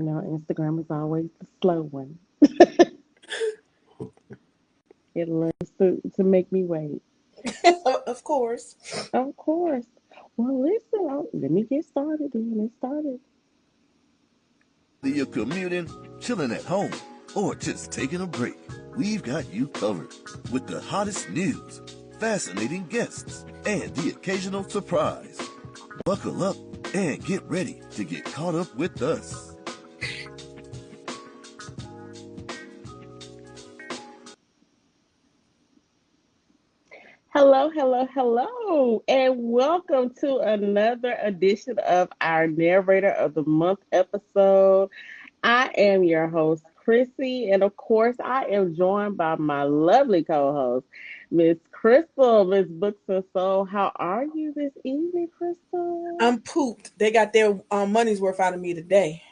Instagram is always the slow one. It loves to make me wait. Of course. Of course. Well, listen, let me get started then. Let's start it. Whether you're commuting, chilling at home, or just taking a break, we've got you covered with the hottest news, fascinating guests, and the occasional surprise. Buckle up and get ready to get caught up with us. Hello, hello, hello, and welcome to another edition of our Narrator of the Month episode. I am your host, Chrissy, and of course, I am joined by my lovely co host, Miss Crystal, Miss Books and Soul. How are you this evening, Crystal? I'm pooped. They got their money's worth out of me today.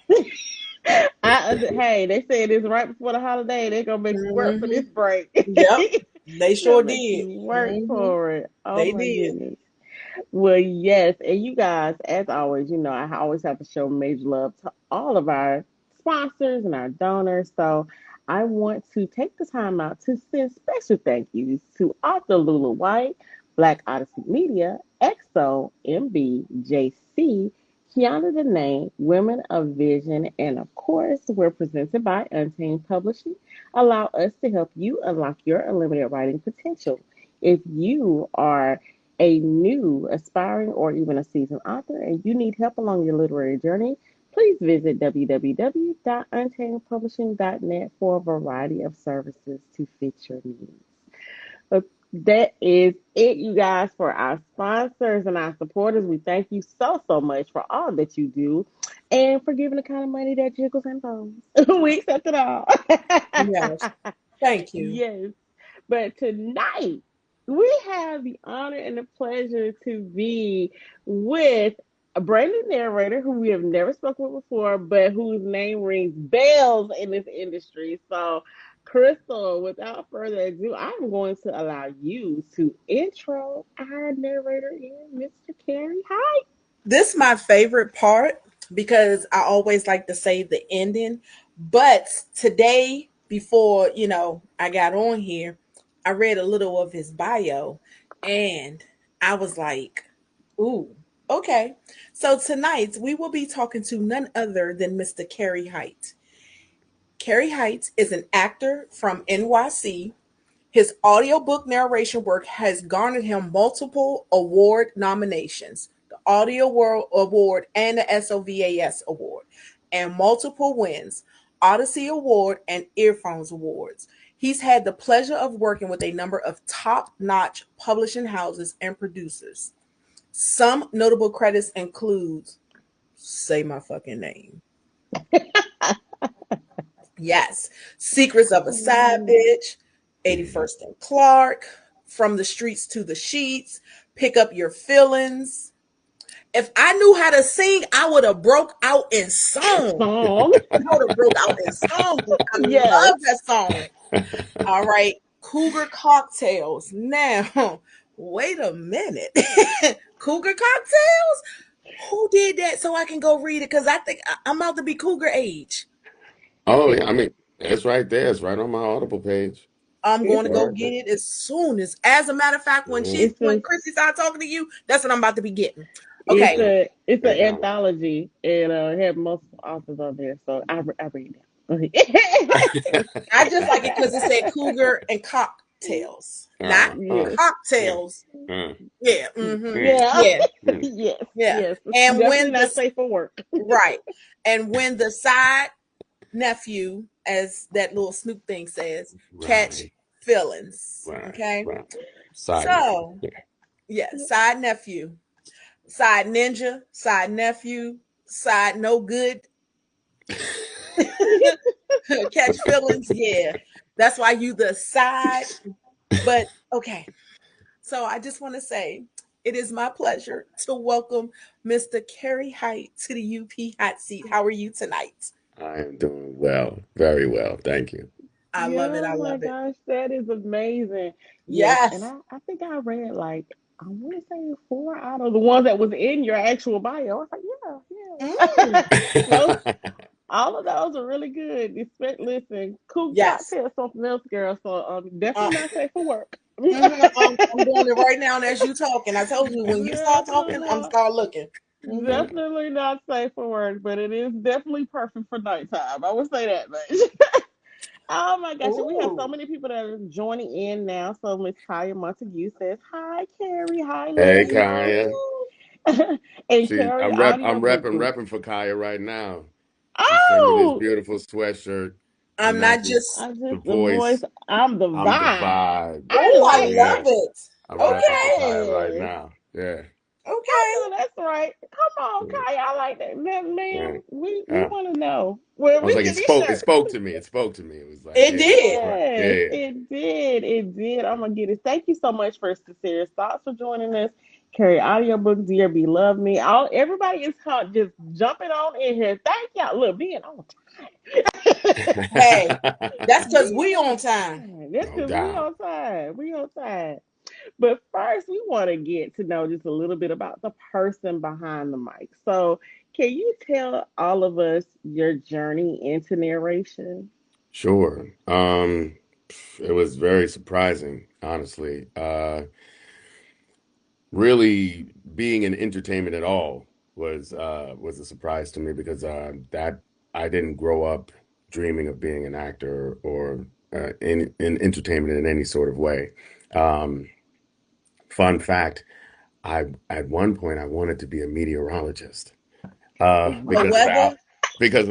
Hey, they said it's right before the holiday. They're gonna make you work for Hmm. this break. Yep. They Gonna sure make did. you work Hmm. for it. Oh They my did. goodness. Well, yes, and you guys, as always, I always have to show major love to all of our sponsors and our donors. So I want to take the time out to send special thank yous to author Lula White, Black Odyssey Media, EXO, MB, JC, Kiana Dene, Women of Vision, and of course, we're presented by Untamed Publishing. Allow us to help you unlock your unlimited writing potential. If you are a new, aspiring, or even a seasoned author and you need help along your literary journey, please visit www.untamedpublishing.net for a variety of services to fit your needs. But that is it, you guys, for our sponsors and our supporters. We thank you so, so much for all that you do and for giving the kind of money that jiggles and bones. We accept it all. Yes. Thank you. Yes. But tonight, we have the honor and the pleasure to be with a brand new narrator who we have never spoken with before, but whose name rings bells in this industry. So, Crystal, without further ado, I'm going to allow you to intro our narrator in Mr. Cary Hite. This is my favorite part because I always like to say the ending. But today, before I got on here, I read a little of his bio and I was like, ooh, okay. So tonight we will be talking to none other than Mr. Cary Hite. Cary Hite is an actor from NYC. His audiobook narration work has garnered him multiple award nominations, the Audio World Award and the SOVAS Award, and multiple wins, Odyssey Award and Earphones Awards. He's had the pleasure of working with a number of top-notch publishing houses and producers. Some notable credits include Say My Fucking Name. Yes. Secrets of a Side Bitch, 81st and Clark, From the Streets to the Sheets, Pick Up Your Feelings. If I knew how to sing, I would have broke out in song. Song. I would have broke out in song. I Yes. love that song. All right. Cougar Cocktails. Now, wait a minute. Cougar Cocktails? Who did that so I can go read it? Because I think I'm about to be cougar age. Oh, yeah, I mean, it's right there. It's right on my Audible page. I'm going It's to It's go right get there. it as soon as a matter of fact, when Mm, she's it's when a Chrissy started talking to you, that's what I'm about to be getting. It's Okay. yeah, a it's an I got it. anthology and it had multiple authors on there, so I read it. I just like it because it said cougar and cocktails, not Yes, Yeah. cocktails. Uh, Yeah. Mm-hmm. mm, yeah, Yeah. mm. yes, Yeah. yes. And Definitely when not the safe for work. right. And when the side nephew, as that little Snoop thing says, catch Right, feelings. right, Okay. right. Side note. So yeah, side nephew, side ninja, side nephew, side no good. Catch feelings, yeah. That's why you the side. But okay. So I just want to say it is my pleasure to welcome Mr. Cary Hite to the UP hot seat. How are you tonight? I am doing well, very well. Thank you. I love it. Yeah, I oh my love it. gosh, that is amazing. Yes, and Yes. I think I read like I want to say four out of the ones that was in your actual bio. I was like, yeah, Mm. yeah. Most All of those are really good. Listen, cool Yes. cocktail, something else, girl. So Uh, definitely not safe for work. I'm doing it right now as you talking. I told you when you start Definitely talking, I'm not. start looking. Hmm. Yeah. Definitely not safe for work, but it is definitely perfect for nighttime. I would say that much. Oh my gosh, and we have so Ooh. many people that are joining in now. So Miss Kaya Montague says, "Hi, Carrie. Hi, Hey, ladies." Kaya. And See, Carrie I'm rep. I'm audiobook repping, group. repping for Kaya right now. She sent me this Oh, beautiful sweatshirt, I'm and that's not just just. I'm the just the voice. voice. I'm the I'm the vibe. vibe. I Oh, I like love Yeah, it. it. I'm repping for Okay. Kaya right Yes. now. Yeah, I Okay. know that's right. Come on, yeah, Kaya. I like that. yeah. Ma'am, we Uh, want to know. Well, I was we like, get these it shirts. spoke to me. It spoke to me. It was like, It yeah, did. that's right. Yeah, Yes, yeah. it did. It did. I'm gonna get it. Thank you so much for Sincerest Thoughts for joining us. Carry Audiobook, Dear Be Love Me. All everybody is just jumping on in here. Thank y'all. Look, being on time. Hey, that's because Being we on on time. time. That's No because we doubt. on time. We on time. But first, we want to get to know just a little bit about the person behind the mic. So, can you tell all of us your journey into narration? Sure. It was very surprising, honestly. Really being in entertainment at all was a surprise to me because that I didn't grow up dreaming of being an actor or in entertainment in any sort of way. Um, Fun fact, I at one point I wanted to be a meteorologist A because of What? weather.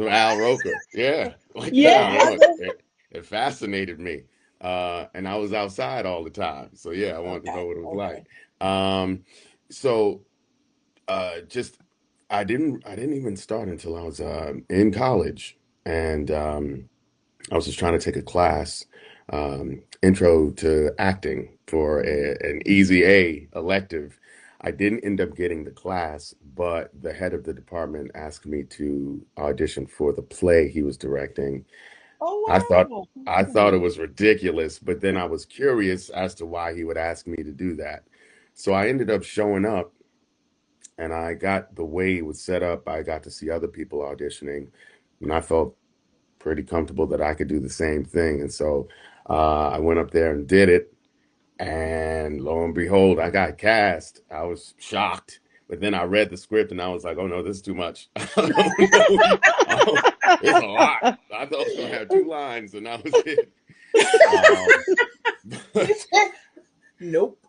Al Roker. Yeah, like I A don't Yes. know, weather. it fascinated me, and I was outside all the time. So yeah, I wanted to Okay. know what it was Okay. like. Um, so just I didn't even start until I was in college, and I was just trying to take a class, intro to acting for an easy A elective. I didn't end up getting the class, but the head of the department asked me to audition for the play he was directing. I thought Oh wow. I thought it was ridiculous, but then I was curious as to why he would ask me to do that. So I ended up showing up, and I got the way it was set up. I got to see other people auditioning, and I felt pretty comfortable that I could do the same thing. And so I went up there and did it. And lo and behold, I got cast. I was shocked. But then I read the script and I was like, oh no, this is too much. Oh no, oh, it's a lot. I thought I was going to have two lines and that was it. Um, Nope.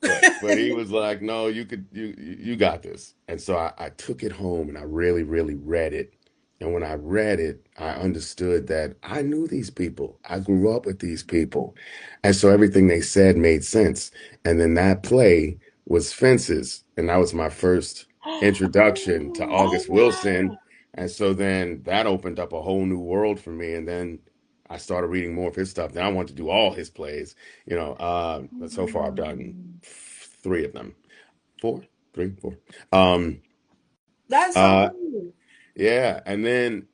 but he was like, no, you got this. And so I took it home and I really, really read it. And when I read it, I understood that I knew these people. I grew up with these people. And so everything they said made sense. And then that play was Fences. And that was my first introduction to Oh, Oh August Wilson. wow. And so then that opened up a whole new world for me. And then I started reading more of his stuff. Then I wanted to do all his plays. But so far I've done three of them. Four, three, four. Um, That's so uh, cool. yeah. And then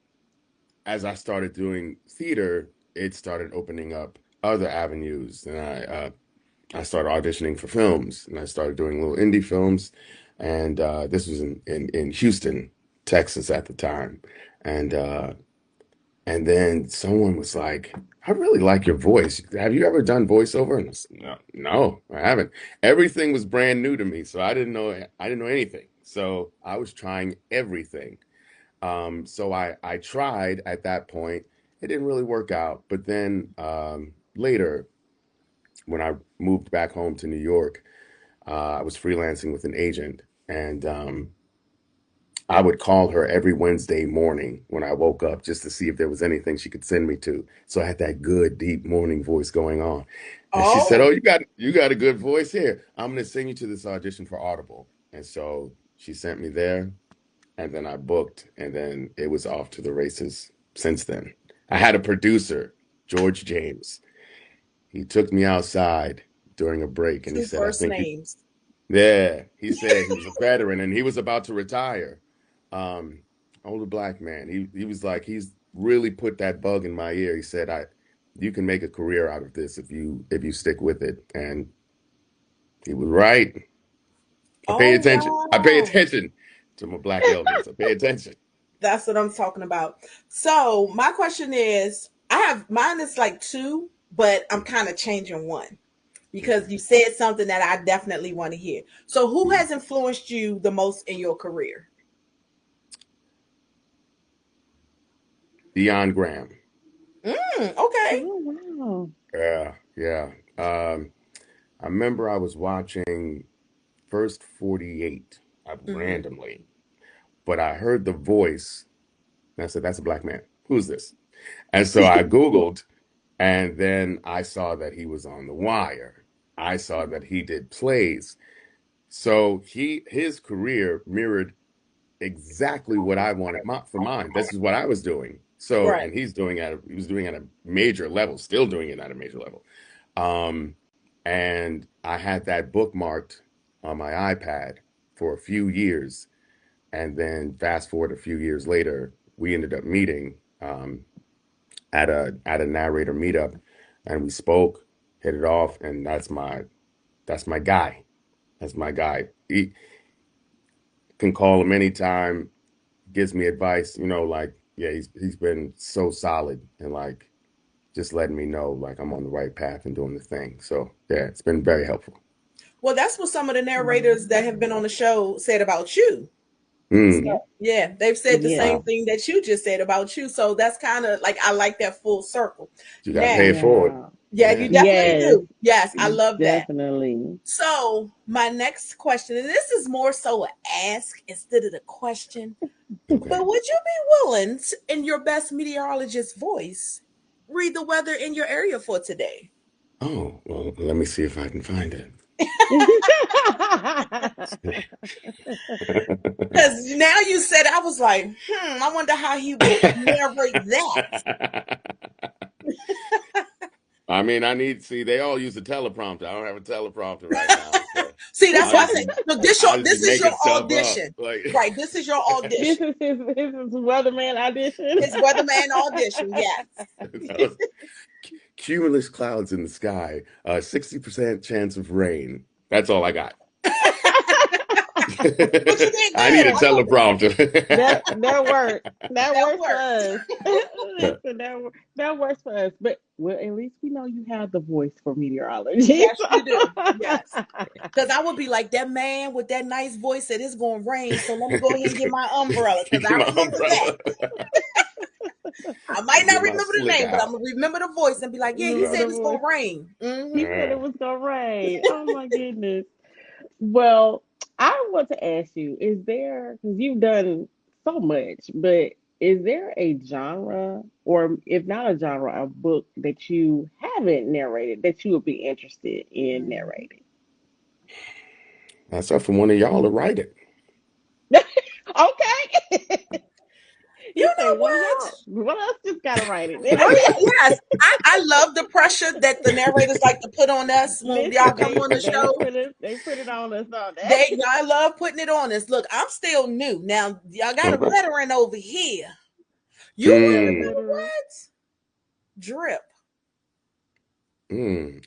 as I started doing theater, it started opening up other avenues. And I started auditioning for films and I started doing little indie films. And this was in Houston, Texas at the time. And and then someone was like, I really like your voice. Have you ever done voiceover? And I said, no, no, I haven't. Everything was brand new to me, so I didn't know anything. So I was trying everything. So I tried at that point. It didn't really work out. But then later, when I moved back home to New York, I was freelancing with an agent, and I would call her every Wednesday morning when I woke up just to see if there was anything she could send me to. So I had that good, deep morning voice going on. And she said, Oh. "Oh, you got a good voice here. I'm going to send you to this audition for Audible." And so she sent me there, and then I booked, and then it was off to the races since then. I had a producer, George James. He took me outside during a break, and he Two said, "I first think you." names. Yeah, he said he was a veteran and he was about to retire. Um, Older black man. He was like he's really put that bug in my ear. He said, "I, you can make a career out of this if you stick with it." And he was right. I pay Oh attention. I pay wow. attention to my black elders. I pay attention. That's what I'm talking about. So my question is, I have mine is like two, but I'm kind of changing one because Okay. you said something that I definitely want to hear. So who has influenced you the most in your career? Dion Graham. Okay. Oh wow. Yeah, yeah. I remember I was watching First 48 Mm-hmm. randomly, but I heard the voice and I said, "That's a black man. Who's this?" And so I Googled, and then I saw that he was on The Wire. I saw that he did plays. So his career mirrored exactly what I wanted for mine. This is what I was doing. So, Right. and he was doing it at a major level, still doing it at a major level. Um, and I had that bookmarked on my iPad for a few years. And then fast forward a few years later, we ended up meeting at a narrator meetup, and we spoke, hit it off, and that's my guy. That's my guy. He can call him anytime, gives me advice, like yeah, he's been so solid and like just letting me know like I'm on the right path and doing the thing. So yeah, it's been very helpful. Well, that's what some of the narrators that have been on Wow. the show said about you. So, Mm, Yeah. yeah, they've said the Yeah. same wow. thing that you just said about you. So that's kind of like I like that full circle. You got to Now, pay it forward. Yeah. yeah, you Yeah. definitely Yes. do. Yes, I love that. Definitely. So my next question, and this is more so an ask instead of the question, but Okay. would you be willing to, in your best meteorologist voice, read the weather in your area for today? Oh, well, let me see if I can find it. Because now you said, I was like, I wonder how he would narrate that. I mean, see, they all use a teleprompter. I don't have a teleprompter right now, so See, that's I'll why I just say, be so I'll just be this is your making stuff up. audition. Like Right. This is your This audition. is his weatherman audition. His weatherman audition. Yes. that was cumulus clouds in the sky, 60% chance of rain. That's all I got. But you did I need good. a I love that. That works. That That works for works. us. Listen, that works for us. But well, at least we know you have the voice for meteorology. Yes, you do. Yes. Because I would be like that man with that nice voice that it's going to rain. So let me go ahead and get my umbrella because I Get my remember that. umbrella. I might not Get my remember the slick name, but I'm out. going to remember the voice and be like, yeah, he Remember said the it's going voice. to rain. He said it Uh, was gonna rain. Oh my goodness. Well, I want to ask you, is there, because you've done so much, but is there a genre, or if not a genre, a book that you haven't narrated that you would be interested in Mhm. narrating? that's up from one of y'all to write it. Okay. You He said, know one of what? y'all, one of us just got to write it. Oh yeah, yes. I love the pressure that the narrators like to put on us when y'all Listen, come on the show. they put it on us all day. They y'all love putting it on us. Look, I'm still new. Now y'all got a Okay. veteran over here. You We got a you Mm, know veteran. what? Drip.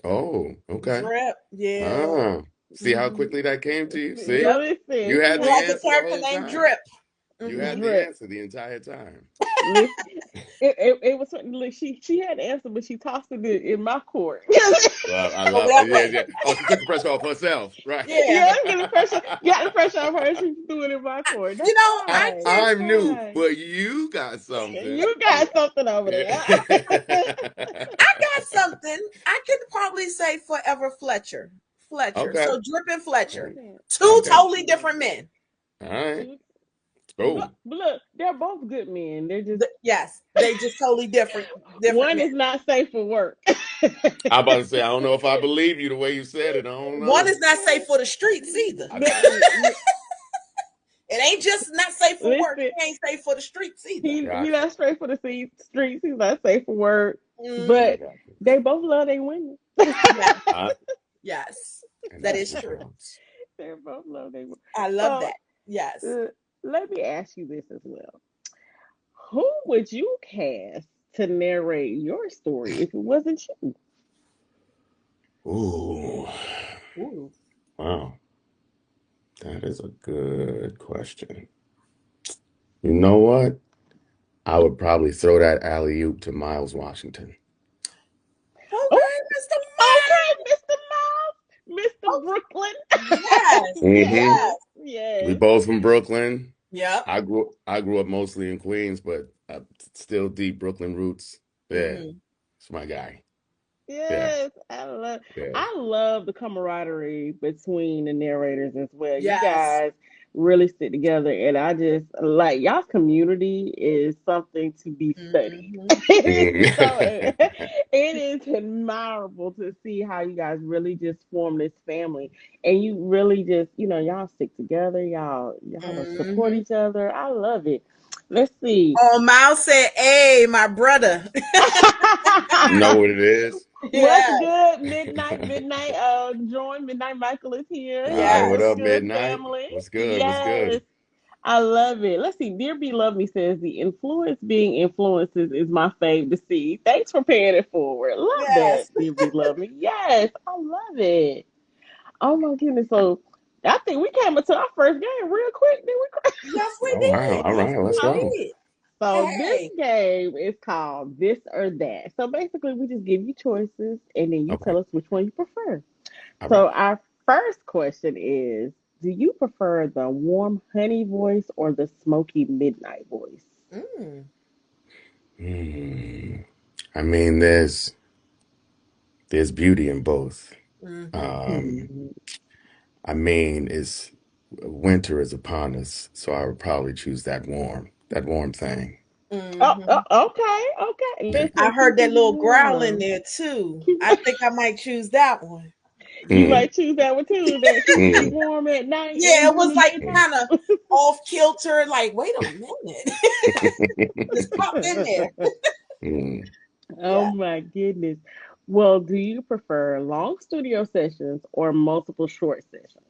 oh, okay. Drip. Yeah. Ah, see how Hmm. quickly that came to you? See? Yep. You Listen, had I the like a answer the character whole named time. Drip. You Hmm. had the drip. answer the entire time. Listen, it was like she had the answer, but she tossed it in my court. Love, I Oh, love, that yeah, way. yeah. Oh, she took the pressure off herself, right? Yeah. Yeah, got the pressure off her. She threw it in my court. You That's know, fine. That's I'm new, fine. but you got something. You got something over there. I got something. I could probably say Forever Fletcher. Fletcher. Okay. So Drip and Fletcher. Okay. Two Okay. totally different men. All right. Two- Oh, but look, they're both good men. They're just Yes, they just totally different one men. is not safe for work. I about to say, I don't know if I believe you the way you said it. I don't One know. is not safe for the streets either. I, Listen, It ain't just not safe for work. listen. He ain't safe for the streets either. He got you. not straight for the streets. He's not safe for work. Hmm. I But got you. they both love their women. Yes, I, yes, and that that's is what true. counts. They both love their women. I love So that. Yes. let me ask you this as well. Who would you cast to narrate your story if it wasn't you? Ooh, Ooh. wow. That is a good question. You know what? I would probably throw that alley oop to Miles Washington. Oh, Okay, Mr. okay, Mr. Miles, Mr. Miles. Brooklyn. Yes, Hmm. Yes, yes. We yes, both from Brooklyn. Yep. I grew up mostly in Queens, but still deep Brooklyn roots. Yeah, Mm-hmm. it's my guy. Yeah, yes. yeah. I love the camaraderie between the narrators as well. You Yes. guys really stick together, and I just like y'all's community is something to be studied. Mm-hmm. It is so Mm. it is admirable to see how you guys really just form this family, and you really just y'all stick together. Y'all support Mm-hmm. each other. I love it. Let's see. Oh, Miles said, "Hey, my brother." You know what it is? What's Yes, good? Midnight. Join Midnight. Michael is here. All right, what What's yes. up, good, Midnight? family? What's good? What's Yes, good? I love it. Let's see. Dear B Love Me says the influence being influences is my fave to see. Thanks for paying it forward. Love that, Yes. Dear B Love Me. Yes, I love it. Oh my goodness. So I think we came into our first game real quick. Did we? Yes, we Oh wow! did. All Yes, right, let's we Oh, go. did. so this Hey. game is called This or That. So basically, we just give you choices, and then you Okay, tell us which one you prefer. all right. So our first question is, do you prefer the warm honey voice or the smoky midnight voice? Mm. Hmm. I mean, there's beauty in both. Mm-hmm. Um, Mhm. I mean, it's winter is upon us, so I would probably choose that warm thing. Mm-hmm. Okay, okay. Yeah. I Listen, heard keep that it little growl in warm. there too. Keep, I think I might choose that one. you Mm, might choose that one too. That keeping you mm, warm at night Yeah, and it in was the like mm. kind of off kilter. Like, wait a minute, just pop in daytime. there. Mm. Oh Yeah. my goodness. Well, do you prefer long studio sessions or multiple short sessions?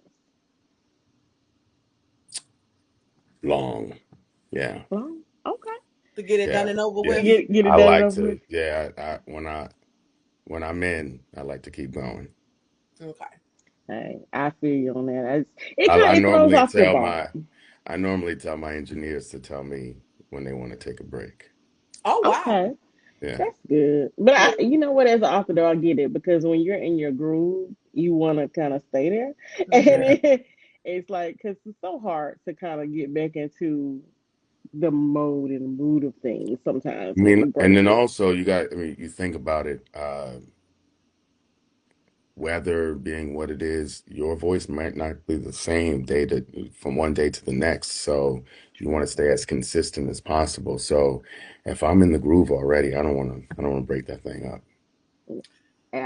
Long. Yeah. Long. Okay. To get it done Yeah. and over Yeah. with. Get it I done and like over with. to, yeah, when I'm in, I like to keep going. Okay. Hey, I feel you on that. It I, kind I of it throws normally off your tell bar. my I normally tell my engineers to tell me when they want to take a break. Oh wow. Okay, Yeah. that's good. But Yeah. you know what? As an author, though, I get it because when you're in your groove, you want to kind of stay there, and Mm-hmm. Yeah. it's like because it's so hard to kind of get back into the mode and mood of things sometimes I when mean, you and break then it. also I mean, you think about it, weather being what it is, your voice might not be the same from one day to the next. So you want to stay as consistent as possible. So if I'm in the groove already, I don't want to break that thing up.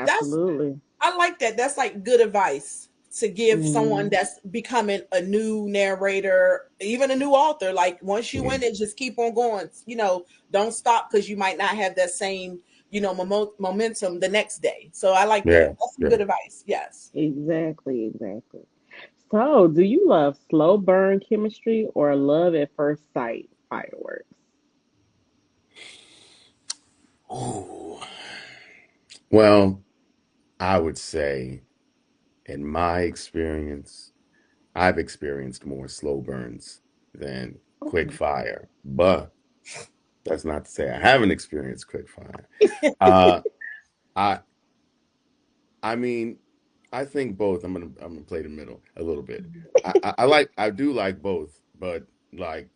That's Absolutely. I like that. That's like good advice to give someone Mm, that's becoming a new narrator, even a new author. Like once you Mhm. in it, just keep on going. Don't stop because you might not have that same, momentum the next day. So I like that. Yeah, That's some yeah. good advice. Yes. exactly, exactly. So, do you love slow burn chemistry or love at first sight fireworks? Ooh. Well, I would say in my experience, I've experienced more slow burns than quick Okay. fire, but that's not to say I haven't experienced quick fire. Uh, I I mean, I think both. I'm gonna play the middle a little bit. I do like both, but like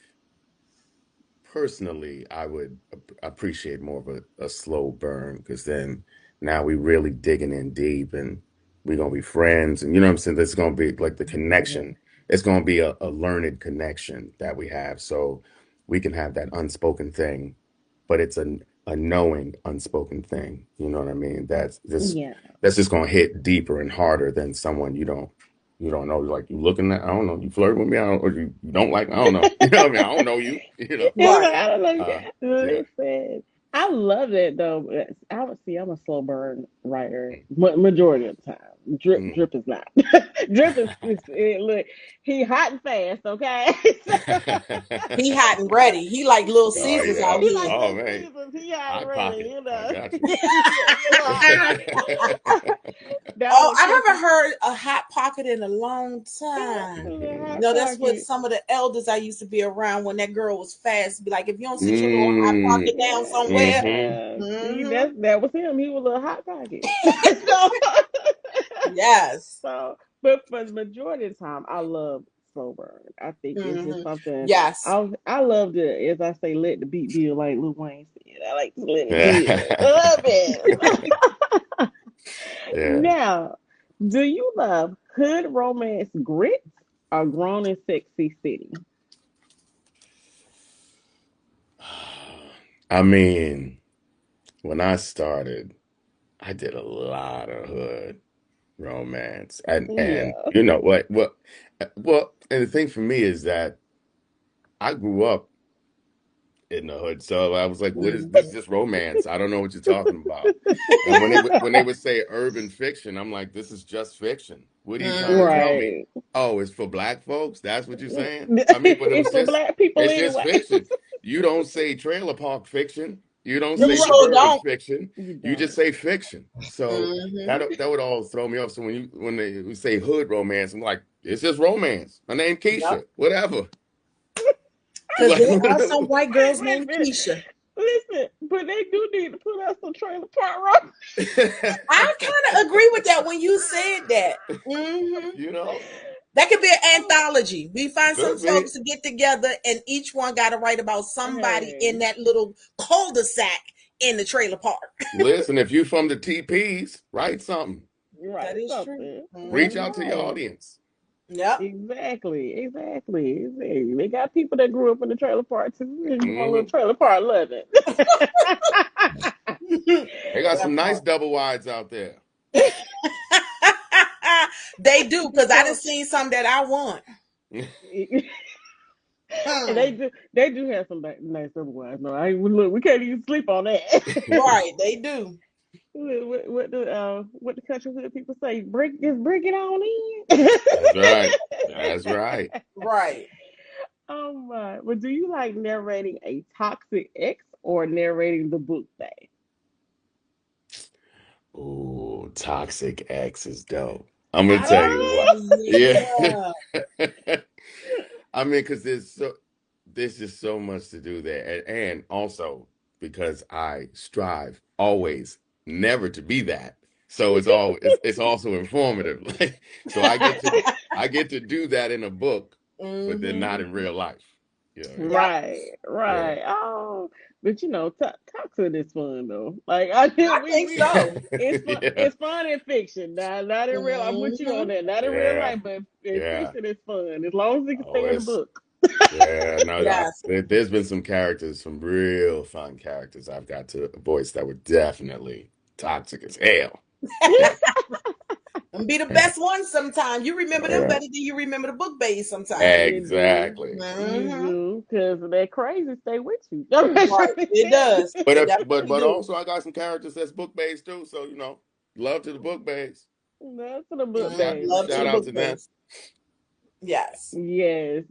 personally, I would appreciate more of a slow burn because then now we really digging in deep and we're gonna be friends and you know what I'm saying. There's gonna be like the Yeah. connection. It's gonna be a learned connection that we have, so we can have that unspoken thing, but it's a knowing unspoken thing. You know what I mean? Yeah. That's just gonna hit deeper and harder than someone you don't know. Like you looking at I don't know, you flirt with me, or you don't like I don't know. You know what I mean? I don't know you, you know. It's like Right. I don't know. Yeah. Listen, I love it though. But I would see. I'm a slow burn writer majority of the time. Drip, Mm. drip is not. Drip look. He hot and fast, okay. He hot and ready. He like Little Oh Caesars yeah. out He here. like Oh Little man. Caesars. He hot and Hot ready, pocket. you I know. got you. Little hot pocket. That Oh, was I catching. haven't heard a hot pocket in a long Yeah, time. little You Mhm. hot know, that's what pocket. some of the elders I used to be around when that girl was fast. Be like, if you don't sit your little hot Mm. pocket down somewhere. Mhm. Yeah. See, Hmm. that was him. He was a little hot pocket. so, Yes. so, but for the majority of the time, I love slow burn. I think it's just Hmm. something. Yes. I love to, as I say, let the beat build, like Lil Wayne said. I like to let it Yeah. build. Love it. Yeah. Now, do you love hood romance grit or grown and sexy city? I mean, when I started, I did a lot of hood romance. And Yeah. you know what well, and the thing for me is that I grew up in the hood. So I was like, what is this? Is Hmm. just romance. I don't know what you're talking about. And when they would say urban fiction, I'm like, this is just fiction. What are you trying to tell Hmm. me? Right. Oh, it's for black folks? That's what you're saying? I mean, but It's for black people it's just anyway. fiction. You don't say trailer park fiction. You don't You say Right. sure suburban don't. fiction. You You just don't. say fiction. So Hmm. that would all throw me off. So when they we say hood romance, I'm like, it's just romance. My name Yep. Keisha, whatever. Because Like there are some whatever. white Wait, girls wait a named minute. Keisha. Listen, but they do need to put us some trailer park rock. I kind of agree with that when you said that. Hmm. You know, That could be an anthology. We find some could be. folks to get together, and each one got to write about somebody in Hey, that little cul-de-sac in the trailer park. Listen, if you from the TPs, write something. you That right, is true. something. Reach That's Hmm. out to your right. audience. Yep. Exactly. They got people that grew up in the trailer park too. They want a little Hmm. trailer park loving. They got That some nice part. double wides out there. They do, because I done So seen some that I want. and Hmm. they do have some nice double wives. No, I ain't look. We can't even sleep on that. Right, they do. What the country hood people say? Bring it on in. That's right. That's right. Right. Oh my! But do you like narrating a toxic ex or narrating the book thing? Ooh, Toxic X is dope. I'm gonna tell you what. Oh, Yeah. yeah. I mean, because there's just so much to do there. And also because I strive always never to be that. So it's also informative. Like so I get to do that in a book, but then not Hmm. in real life. You know what I mean? Yep. Right, Yeah. right. Oh, but toxic is fun though. Like I I think think we so. it's fun. Yeah. It's fun in fiction. Not in real. I'm with you on Hmm. that. Not in real Yeah. life, but in Yeah. fiction, it's fun as long as it can Oh, stay in the it's book. yeah, no, Yes. there's been some characters, some real fun characters I've got to voice that were definitely toxic as hell. And be the best ones sometimes. You remember Oh them yeah, better than you remember the book bays sometimes. You do, exactly. you Hmm. do, because that crazy stay with you. Right. It does. It definitely But do. also I got some characters that's book based too. So you know, love to the book based. That's the book, baby. Love to Shout the out book to them, base. Yes.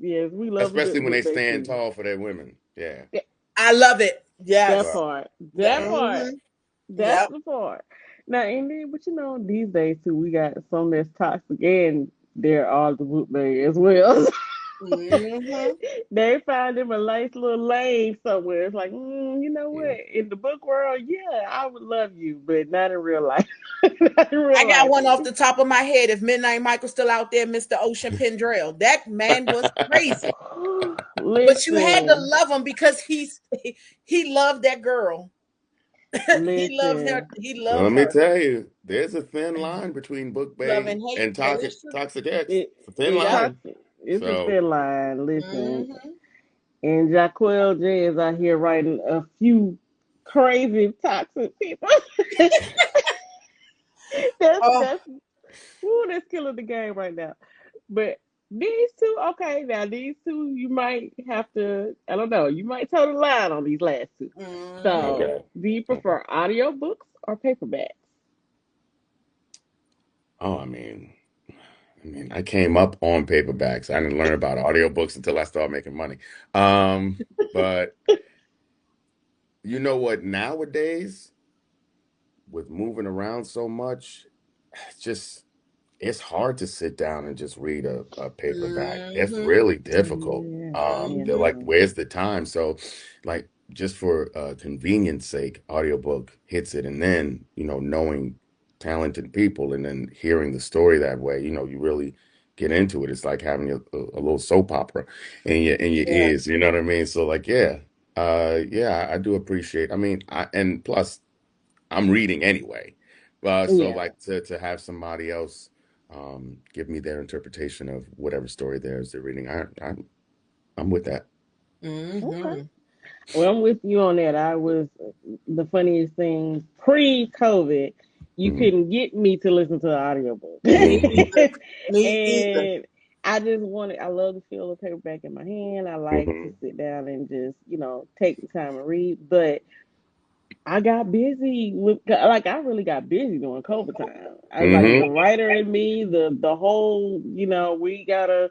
Yes, we love a especially good when they book base stand too. tall for their women. Yeah, Yeah, I love it. that right. Yes. part, that part. Hmm. That's Yep. the part. Now, and then, but these days too, we got some that's toxic, and there are the boot bay as well. Hmm. They find them a nice little lane somewhere. It's like, you know what? Mm. In the book world, yeah, I would love you, but not in real life. Not in I real got life. one off the top of my head. If Midnight Michael's still out there, Mr. Ocean Pendrell. That man was crazy. But you had to Listen, love him because he loved that girl. He loved her. listen. He Well, let loved me her. tell you, there's a thin line between book Love bay and hate. and That is true. toxic X. It It's a thin it's Yep. line. toxic. It's a So thin line. Listen, Hmm. and Jaquel J is out here writing a few crazy toxic people. Oh, That's that's killing the game right now. But these two, okay, now these two, you might have to, I don't know, you might toe the line on these last two. hmm. So, okay, do you okay. prefer audiobooks or paperbacks? Oh, I came up on paperbacks. I didn't learn about audiobooks until I started making money. But you know what? Nowadays, with moving around so much, it's just it's hard to sit down and just read a paperback. It's Mm-hmm. really difficult. Yeah, They're Mm-hmm. like, yeah, where's the time? So, like, just for convenience sake, audiobook hits it, and then knowing talented people and then hearing the story that way, you really get into it. It's like having a little soap opera in your Yeah. ears. You know what I mean? So, like, yeah, I do appreciate. I mean, and plus. I'm reading anyway. So yeah, like to have somebody else give me their interpretation of whatever story they're reading. I'm with that. okay. Mm-hmm. Well, I'm with you on that. I was the funniest thing pre-COVID. You Hmm. couldn't get me to listen to the audiobook, Me Hmm. either. Me either. and I just wanted. I love to feel the paperback in my hand. I like to Hmm. sit down and just take the time and read. But I got busy with like I really got busy during COVID time. I like the Hmm. writer in me, the whole we gotta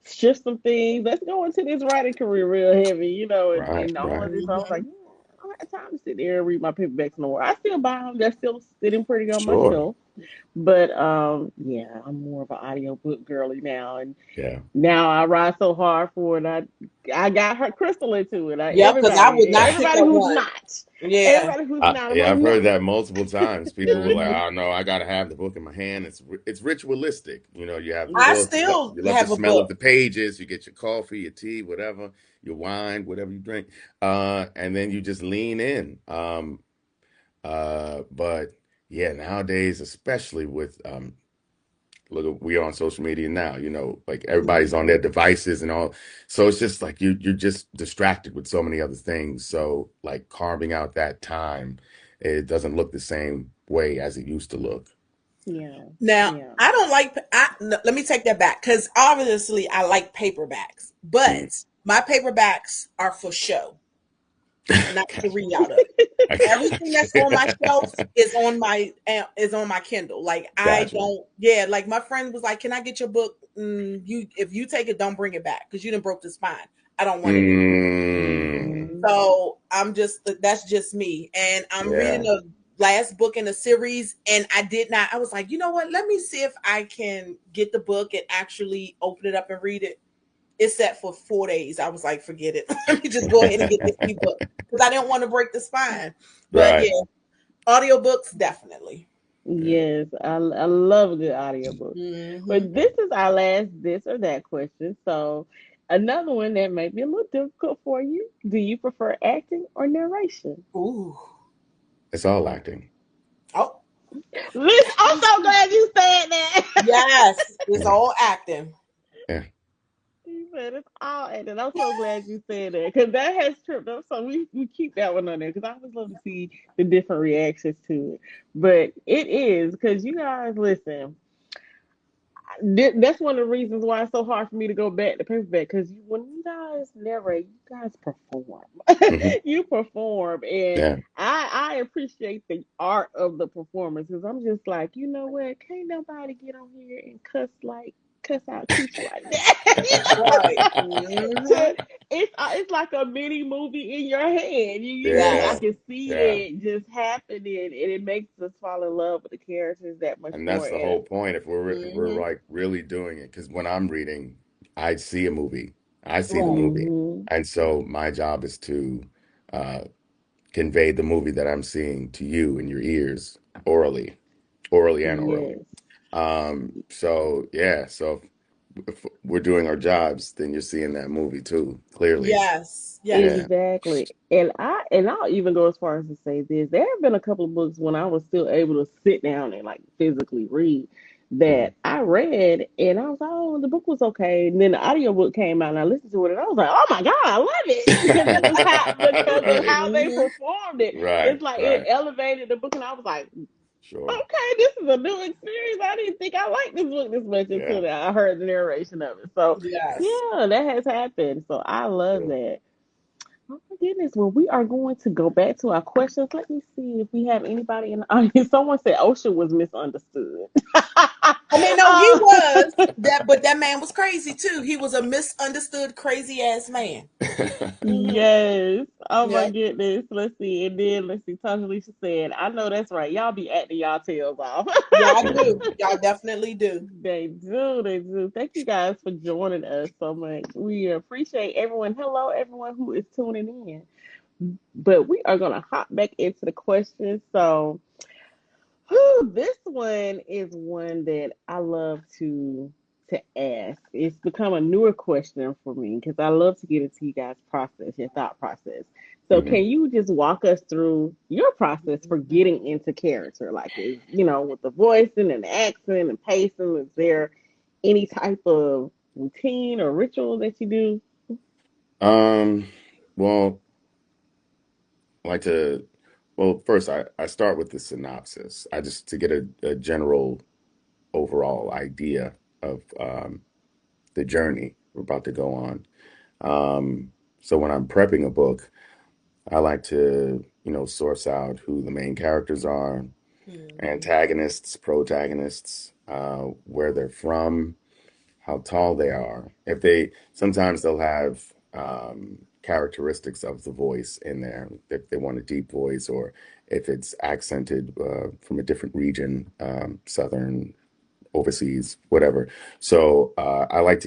shift some things. Let's go into this writing career real heavy, Right, and all of right. this. I was Mm-hmm. like, I don't have time to sit there and read my paperbacks no more. I still buy them. They're still sitting pretty on my Sure. shelf. But yeah, I'm more of an audiobook girly now, and Yeah. now I ride so hard for it. I got her Crystal into it. Yep, because I would not pick Everybody up who's one. not, Yeah. everybody who's not. I'm Yeah, like, I've heard no. that multiple times. People were like, Mm-hmm. "Oh no, I gotta have the book in my hand." It's ritualistic. You have the I Yeah, book. still You love the have a smell of book. the pages. You get your coffee, your tea, whatever, your wine, whatever you drink, and then you just lean in. But yeah, nowadays, especially with look, we are on social media now. Like everybody's on Mm-hmm. their devices and all, so it's just like you're just distracted with so many other things. So like carving out that time, it doesn't look the same way as it used to look. yeah, Now, yeah. I don't like. No, let me take that back because obviously I like paperbacks, Mm. but my paperbacks are for show, not to Gotcha. read out of. I Everything that's on my shelf gotcha. is on my Kindle. Like I Gotcha. don't. Yeah, like my friend was like, "Can I get your book? You if you take it, don't bring it back because you didn't broke the spine. I don't want it anymore." Mm. Hmm. So I'm just that's just me. And I'm reading Yeah. the last book in the series and I did not I was like, you know what? Let me see if I can get the book and actually open it up and read it. It's set for 4 days. I was like, forget it. Let me just go ahead and get this ebook because I didn't want to break the spine. But Right. yeah, audiobooks definitely. Yeah. Yes, I love a good audiobook. Mm-hmm. But this is our last this or that question. So another one that may be a little difficult for you. Do you prefer acting or narration? Ooh. It's all acting. Oh. Listen, I'm so glad you said that. Yes. It's Yeah. all acting. Yeah. You said it's all acting. I'm so glad you said that because that has tripped up. So we keep that one on there because I always love to see the different reactions to it. But it is because you guys listen. That's one of the reasons why it's so hard for me to go back to paperback because when you guys narrate, you guys perform. Hmm. You perform, and Yeah. I appreciate the art of the performance because I'm just like, you know what? Can't nobody get on here and cuss out Keisha like that. Right. Just, Mm-hmm. it's like a mini movie in your head. I Yeah. Yes. can see Yeah. it just happening, and it makes us fall in love with the characters that much And more. that's the And whole point. If we're Mm-hmm. like really doing it, because when I'm reading, I see a movie, I see the Right. movie, hmm and so my job is to uh, convey the movie that I'm seeing to you in your ears orally, orally and orally. yes. So yeah, so if we're doing our jobs, then you're seeing that movie too, clearly. Yes. Yes. Yeah. Exactly. And I'll even go as far as to say this. There have been a couple of books when I was still able to sit down and like physically read Mhm. that I read and I was like, oh, the book was okay. And then the audiobook came out and I listened to it and I was like, oh my God, I love it. Because of Right. how they Mm-hmm. performed it. Right. It's like it Right. elevated the book and I was like, Sure. okay, this is a new experience. I didn't think I liked this book this much Yeah. until I heard the narration of it. So Yes. yeah, that has happened. So I love Sure. that. goodness. Well, we are going to go back to our questions. Let me see if we have anybody in the audience. Someone said Osha was misunderstood. I mean, no, he Oh, was that, but that man was crazy too. He was a misunderstood, crazy ass man. Hmm. yes. Oh my Yep. goodness. Let's see. And then let's see. Tasha Alicia said, I know that's right. Y'all be acting y'all tails off. Y'all do. Y'all definitely do. They do. They do. Thank you guys for joining us so much. We appreciate everyone. Hello, everyone who is tuning in. But we are going to hop back into the questions. So, whew, this one is one that I love to ask. It's become a newer question for me because I love to get into you guys' process, your thought process. So, Hmm. can you just walk us through your process for getting into character? Like, is with the voicing and the accent and pacing, is there any type of routine or ritual that you do? Um, well, I like to, well, first I start with the synopsis. I just to get a general overall idea of the journey we're about to go on. So when I'm prepping a book, I like to, source out who the main characters are, Hmm. antagonists, protagonists, where they're from, how tall they are. If they sometimes they'll have characteristics of the voice in there, if they want a deep voice or if it's accented from a different region, southern, overseas, whatever. So I like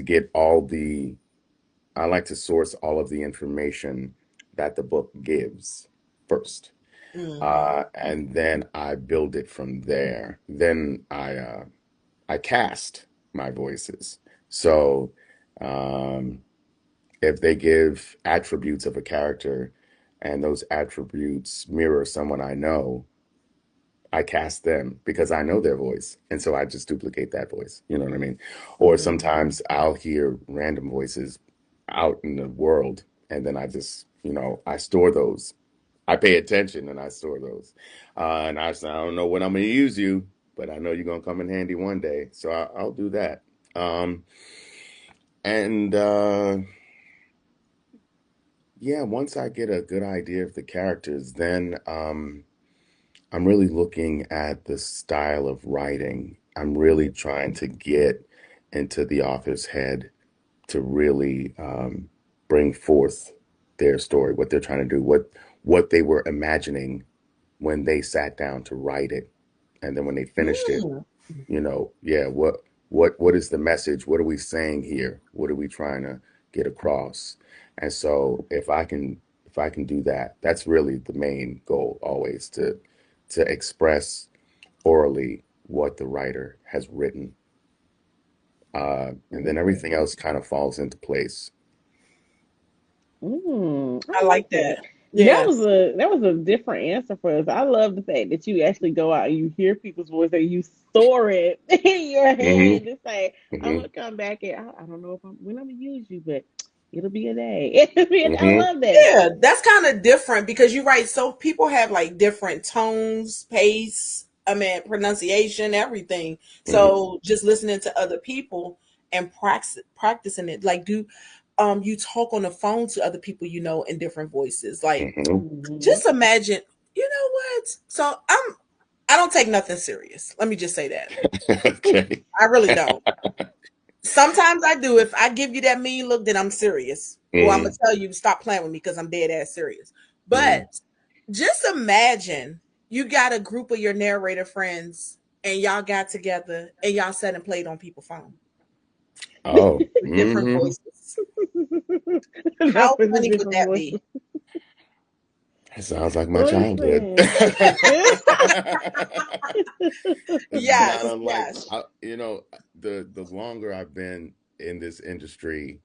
to source all of the information that the book gives first. Hmm. And then I build it from there. Then I cast my voices. So um, if they give attributes of a character and those attributes mirror someone I know, I cast them because I know their voice. And so I just duplicate that voice. You know what I mean? Or Mm-hmm. sometimes I'll hear random voices out in the world and then I just, I store those. I pay attention and I store those. And I say, I don't know when I'm going to use you, but I know you're going to come in handy one day. So I'll do that. Um, and yeah, once I get a good idea of the characters, then I'm really looking at the style of writing. I'm really trying to get into the author's head to really bring forth their story, what they're trying to do, what they were imagining when they sat down to write it, and then when they finished it, Hmm. yeah, what is the message? What are we saying here? What are we trying to get across? And so if I can do that, that's really the main goal always to express orally what the writer has written. And then everything else kind of falls into place. I I like like that. that. That Yeah. was a different answer for us. I love the fact that you actually go out and you hear people's voice and you store it in your Hmm. head to say, I'm Hmm. gonna come back and I don't know if when I'm gonna use you, but it'll be a day. It'll be a day. I Hmm. love that. Yeah, that's kind of different because you're right. So people have like different tones, pace, I mean, pronunciation, everything. Hmm. So just listening to other people and practicing it. Like, do you talk on the phone to other people you know in different voices? Like, Hmm. Hmm. just imagine, you know what? So I don't take nothing serious. Let me just say that. Okay. I really don't. Sometimes I do. If I give you that mean look, then I'm serious. Or I'm gonna Hmm. tell you to stop playing with me because I'm dead ass serious. Hmm. But just imagine you got a group of your narrator friends and y'all got together and y'all sat and played on people's phone Oh. with different Hmm. voices. That How was a funny would different that voice. be? It sounds like my childhood. Listen. It's not Yes, unlike, yes. the longer I've been in this industry,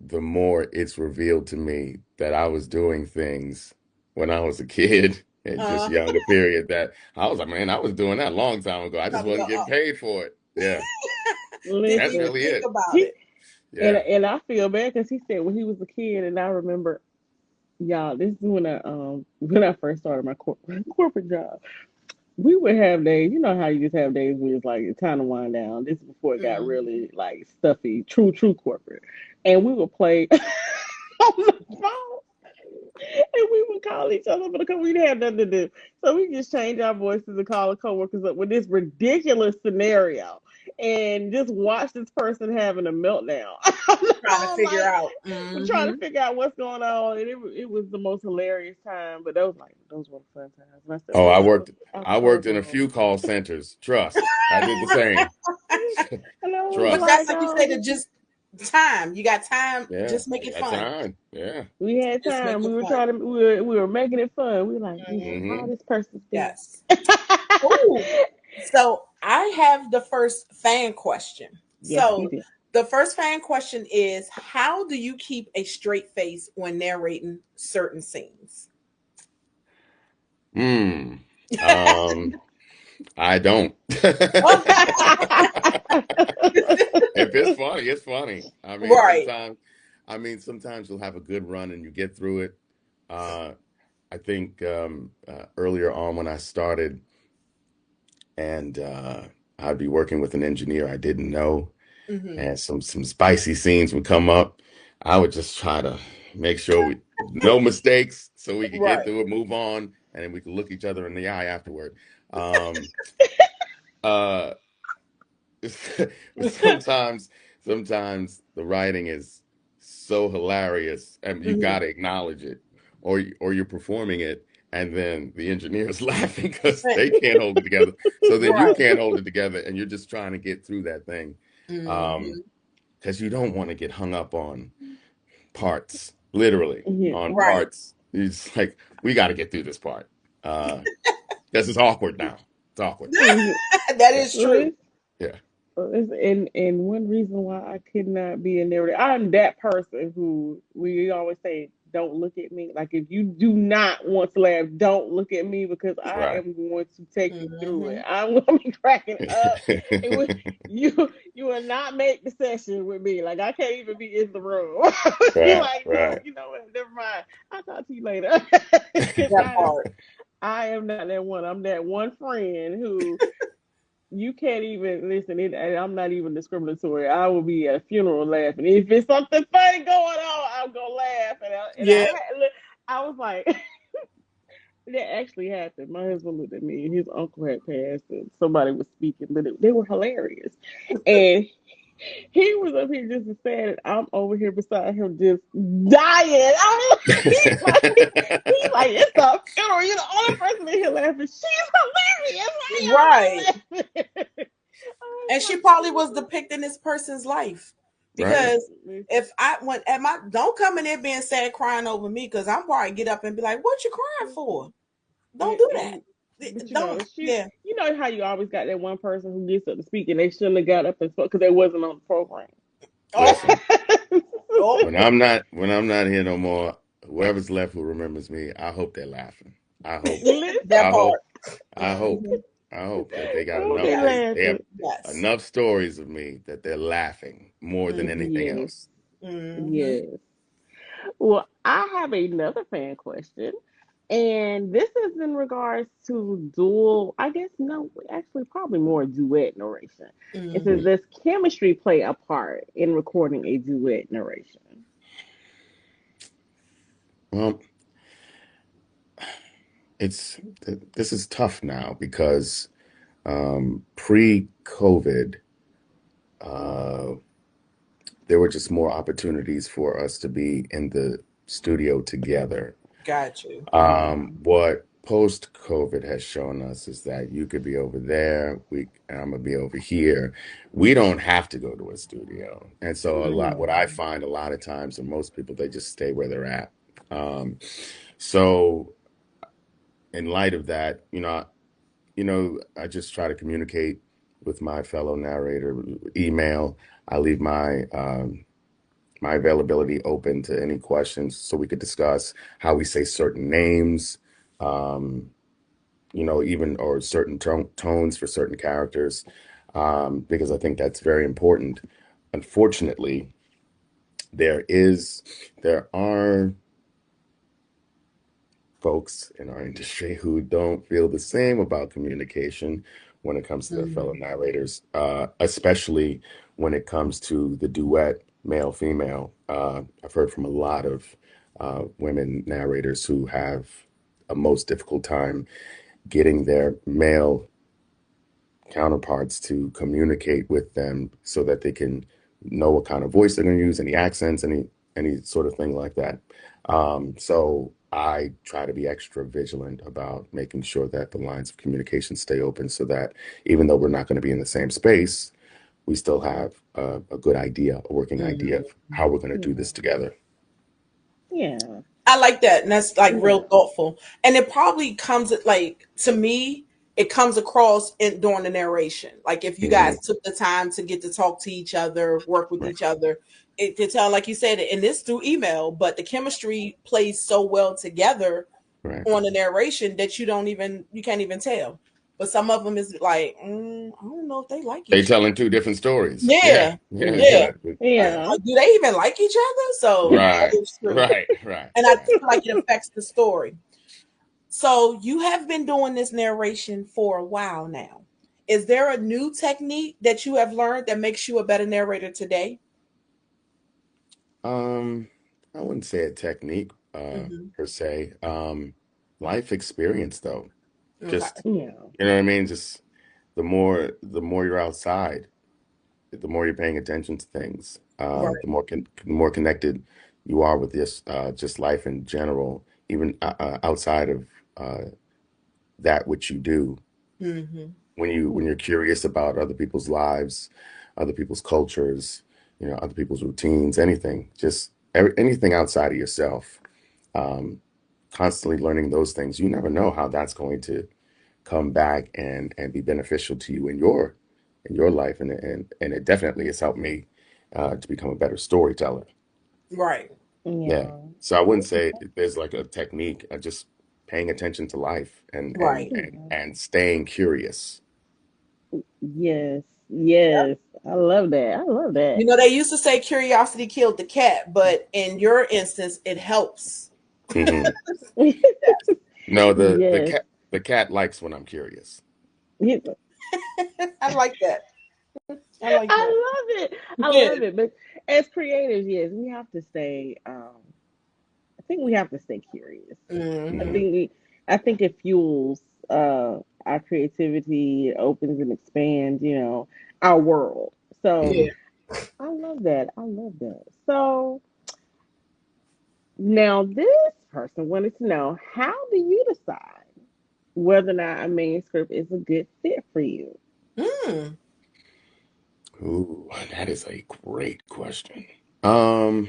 the more it's revealed to me that I was doing things when I was a kid and just Uh, younger period that I was like, man, I was doing that a long time ago. I just time to go wasn't getting up. paid for it. Yeah, Didn't that's even Listen. really think it. about He it. and Yeah. I feel bad because he said when he was a kid, and I remember y'all. This is when I first started my corporate job. We would have days, you know how you just have days where it's like it's time to wind down. This is before it got Mhm. really like stuffy, true corporate. And we would play on the phone. And we would call each other because we didn't have nothing to do. So we just change our voices and call the coworkers up with this ridiculous scenario and just watch this person having a meltdown. Trying to figure Like out. we're trying Mm-hmm. to figure out what's going on, and it was the most hilarious time. But those were fun times. And I said, Oh, well, I was I so worked in a grown. few call centers. Trust. I did the same. And I was But Trust. that's like, like you oh, say, to just time. You got time, Yeah. just make I it got fun. time. Yeah. we had Just make time. We it were fun. trying to we were making it fun. We were like, we wonder Hmm. how Hmm. this person's feeling. Yes. Ooh. So I have the first fan question. Yes, you So did. the first fan question is, how do you keep a straight face when narrating certain scenes? Hmm. Um, I don't. If it's funny, it's funny. Right. I mean, sometimes you'll have a good run and you get through it. Uh, I think earlier on when I started, and I'd be working with an engineer I didn't know, Hmm. and some spicy scenes would come up. I would just try to make sure we no mistakes, so we could get Right. through it, move on, and then we could look each other in the eye afterward. Um, uh, sometimes sometimes the writing is so hilarious and you got Hmm. to acknowledge it, or you're performing it and then the engineer is laughing because they can't hold it together, so then you Right. can't hold it together and you're just trying to get through that thing, um Hmm. because you don't want to get hung up on parts, literally Yeah. on Right. parts. It's like we got to get through this part, uh because it's awkward now. It's awkward. Mhm. That Yeah. is true. Lis- Yeah. and one reason why I could not be a narrator, I'm that person who we always say, "Don't look at me." Like if you do not want to laugh, don't look at me because I Right. am going to take you through it. Hmm. I'm going to be cracking up. It would you will not make the session with me. Like I can't even be in the room. You're Right, like, no, right. you know what? Never mind. I'll talk to you later. Because That part. I am not that one. I'm that one friend who you can't even listen. And I'm not even discriminatory. I will be at a funeral laughing. If it's something funny going on, I'm gonna laugh. Yeah. I was like, that actually happened. My husband looked at me, and his uncle had passed, and somebody was speaking, but they were hilarious. And he was up here just as sad, and I'm over here beside him just dying. He's like, it's a funeral. You're the only person in here laughing. She's hilarious. Why Right. y'all laughing? I And was she like, probably was Jesus. depicting this person's life. Right. Because if I went at my, don't come in there being sad crying over me, because I'm probably get up and be like, what you crying for? Don't do that. But Don't, yeah. you know how you always got that one person who gets up to speak and they shouldn't have got up and spoke because they wasn't on the program. Oh, Listen, oh, when I'm not here no more, whoever's left who remembers me, I hope they're laughing. I hope. that I Listen, part. hope. I hope. Hmm. I hope that they got oh, enough. they Yes. They have laughing. Yes. enough stories of me that they're laughing more than anything Hmm. Yes, else. Hmm. yes. Well, I have another fan question, and this is in regards to dual. I guess no, actually, probably more duet narration. It says, Hmm. does chemistry play a part in recording a duet narration? Well, it's this is tough now because pre-COVID, uh, there were just more opportunities for us to be in the studio together. Got you. What post-COVID has shown us is that you could be over there, I'm gonna be over here. We don't have to go to a studio. And so what Hmm. I find a lot of times, and most people, they just stay where they're at. Um, so in light of that, I just try to communicate with my fellow narrator, email. I leave my availability open to any questions so we could discuss how we say certain names, um, even or certain tones for certain characters, because I think that's very important. Unfortunately, there are folks in our industry who don't feel the same about communication when it comes to their fellow Hmm. narrators, especially when it comes to the duet male female. I've heard from a lot of women narrators who have a most difficult time getting their male counterparts to communicate with them so that they can know what kind of voice they're going to use, any accents, any sort of thing like that. So I try to be extra vigilant about making sure that the lines of communication stay open so that even though we're not going to be in the same space, we still have a good idea, a working idea of how we're going to do Yeah. this together. Yeah. I like that, and that's like real Yeah. thoughtful. And it probably comes like to me, it comes across in during the narration. Like if you Hmm. guys took the time to get to talk to each other, work with Right, each other, it to tell like you said, and this through email, but the chemistry plays so well together right. on the narration that you can't even tell. But some of them is like, I don't know if they like They each other. telling two different stories. Yeah, Yeah, yeah, Yeah. yeah. yeah. Yeah. Do they even like each other? So that Right, is true, right, right, and I right. feel like it affects the story. So you have been doing this narration for a while now. Is there a new technique that you have learned that makes you a better narrator today? Um, I wouldn't say a technique Hmm. per se. Life experience though. Okay. Just Yeah. you know what I mean? Just the more you're outside, the more you're paying attention to things, Right. the more connected you are with this just life in general, even outside of uh, that which you do. Hmm. When you're curious about other people's lives, other people's cultures, other people's routines, anything, just anything outside of yourself. Um, Constantly learning those things, you never know how that's going to come back and be beneficial to you in your life, and it definitely has helped me to become a better storyteller. Right. Yeah. Yeah. So I wouldn't say there's like a technique, just paying attention to life and and Right. and Yeah. and staying curious. Yes. Yes. I love that. I love You that. know, they used to say curiosity killed the cat, but in your instance, it helps. Hmm. No, the Yes. cat likes when I'm curious. Yes. I like that. I like I that. love it. I Yeah. love it. But as creators, yes, we have to stay. I think we have to stay curious. I Hmm. Hmm. think we, I think it fuels our creativity. It opens and expands, our world. So Yeah. Hmm. I love that. I love that. So now this person wanted to know, how do you decide whether or not a manuscript is a good fit for you? Mm. Ooh, that is a great question. Um,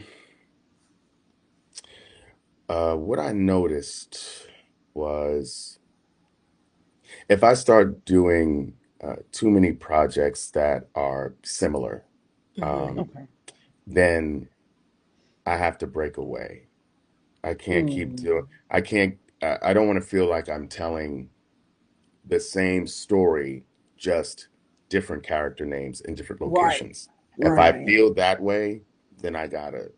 what I noticed was if I start doing too many projects that are similar, Hmm. um, Okay. then I have to break away. I can't keep doing. Mm, I can't. I don't want to feel like I'm telling the same story, just different character names in different Right. locations. If Right. I right. feel that way, then I gotta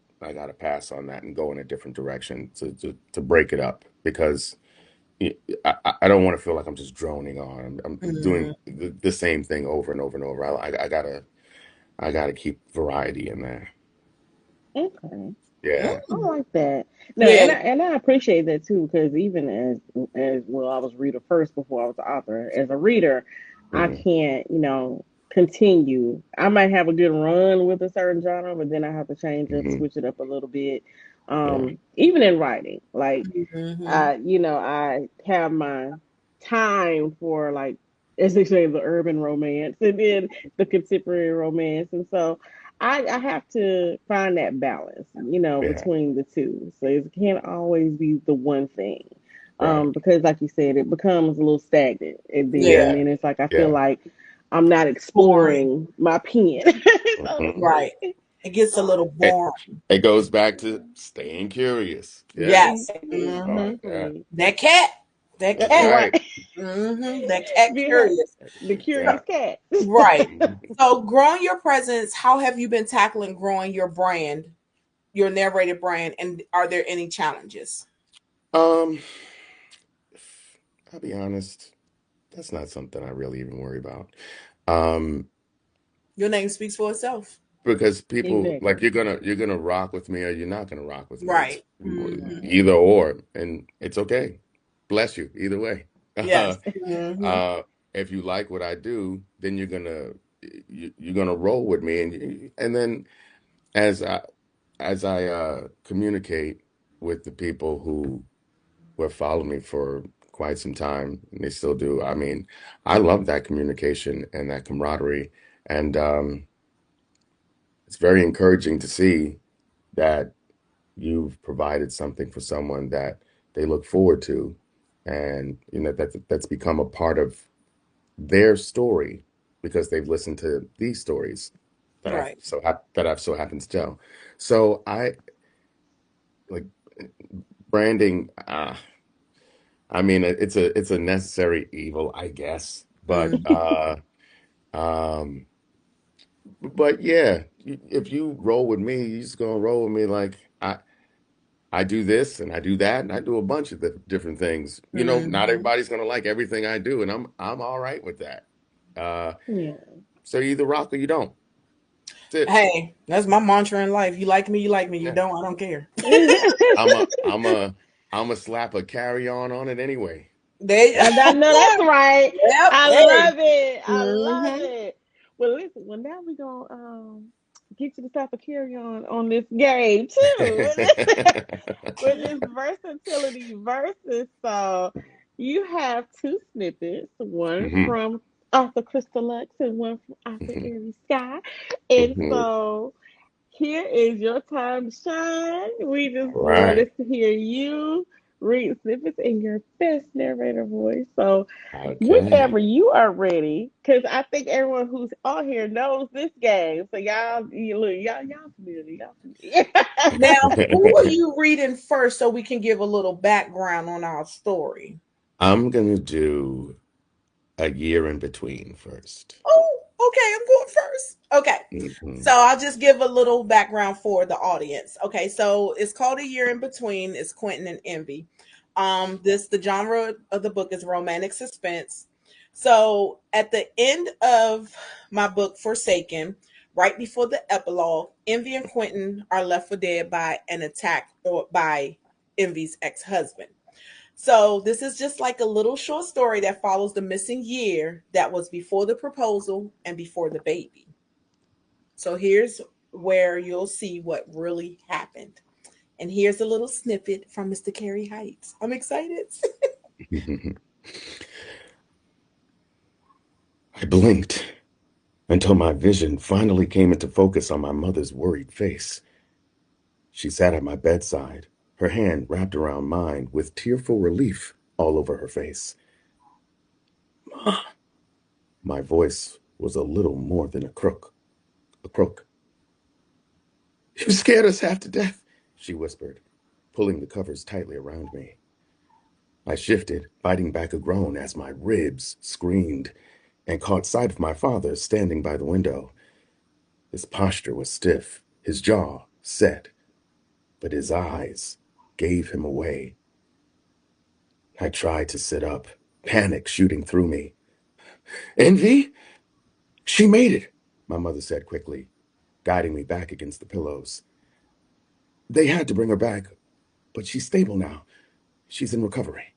pass on that and go in a different direction to break it up because I don't want to feel like I'm just droning on. I'm Hmm. doing the same thing over and over and over. I gotta keep variety in there. Okay. Yeah. I like that. No, Yeah. and I appreciate that too, because even as well, I was a reader first before I was an author. As a reader, I Hmm. can't, continue. I might have a good run with a certain genre, but then I have to change up, Hmm. switch it up a little bit. Yeah. Even in writing, like Hmm. I have my time for, like, as they say, the urban romance and then the contemporary romance, and so I have to find that balance, Yeah. between the two. So it can't always be the one thing. Right. Because like you said, it becomes a little stagnant, and Yeah. Yeah. then it's like I feel Yeah. like I'm not Boring. exploring my pen, so to Hmm. Right. speak. It gets a little It, boring. it goes back to staying curious. Yeah. Yes. Oh, yeah. Exactly. That cat. That That's cat. Right. right. That cat Being curious. the Yeah. curious cat. Right. Mhm. So growing your presence, how have you been tackling growing your brand, your narrated brand, and are there any challenges? Um, I'll be honest, that's not something I really even worry about. Um, Your name speaks for itself. because people like Exactly. you're gonna rock with me or you're not gonna rock with me. It's Right. Hmm. Right. either or, and it's okay. Bless you either way. Yes. Hmm. Uh, if you like what I do, then you're gonna roll with me, and then as I communicate with the people who have followed me for quite some time, and they still do. I mean, I love that communication and that camaraderie, and it's very encouraging to see that you've provided something for someone that they look forward to, and that's become a part of their story because they've listened to these stories Right. that I've so happened to tell. So I like branding. I mean, it's a necessary evil, I guess. Hmm. Um, but yeah, if you roll with me, you just gonna roll with me like I do this and I do that and I do a bunch of different things. Not Hmm. everybody's gonna like everything I do, and I'm all right with that. Uh, Yeah. so you either rock or you don't. That's it. Hey, that's my mantra in life. You like me, you like me. You Yeah. don't, I don't care. I'm a I'm a I'm a slap a carry on it anyway. They, I know that's right. yep. I Hey. love it. I love Hmm. it. Well, listen. Well, now we're gonna get you to stop a carry on this game too. With this versatility versus, so you have two snippets, one hmm from Arthur Crystal Lux and one from Arthur hmm Aries Sky, and hmm so here is your time to shine. We just All want right. to hear you read snippets in your best narrator voice. So, Okay. whenever you are ready, because I think everyone who's on here knows this game. So y'all familiar, y'all familiar. Now, who are you reading first so we can give a little background on our story? I'm gonna do a year in between first. Oh, okay, I'm going first. Okay. So hmm I'll just give a little background for the audience. Okay, so it's called A Year in Between. It's Quentin and Envy. The genre of the book is romantic suspense. So at the end of my book, Forsaken, right before the epilogue, Envy and Quentin are left for dead by an attack or by Envy's ex-husband. So this is just like a little short story that follows the missing year that was before the proposal and before the baby. So here's where you'll see what really happened. And here's a little snippet from Mr. Cary Heights. I'm excited. I blinked until my vision finally came into focus on my mother's worried face. She sat at my bedside, her hand wrapped around mine with tearful relief all over her face. Ma, my voice was a little more than a croak. You scared us half to death, she whispered, pulling the covers tightly around me. I shifted, fighting back a groan as my ribs screamed, and caught sight of my father standing by the window. His posture was stiff, his jaw set, but his eyes gave him away. I tried to sit up, panic shooting through me. Envy? She made it, my mother said quickly, guiding me back against the pillows. They had to bring her back, but she's stable now. She's in recovery.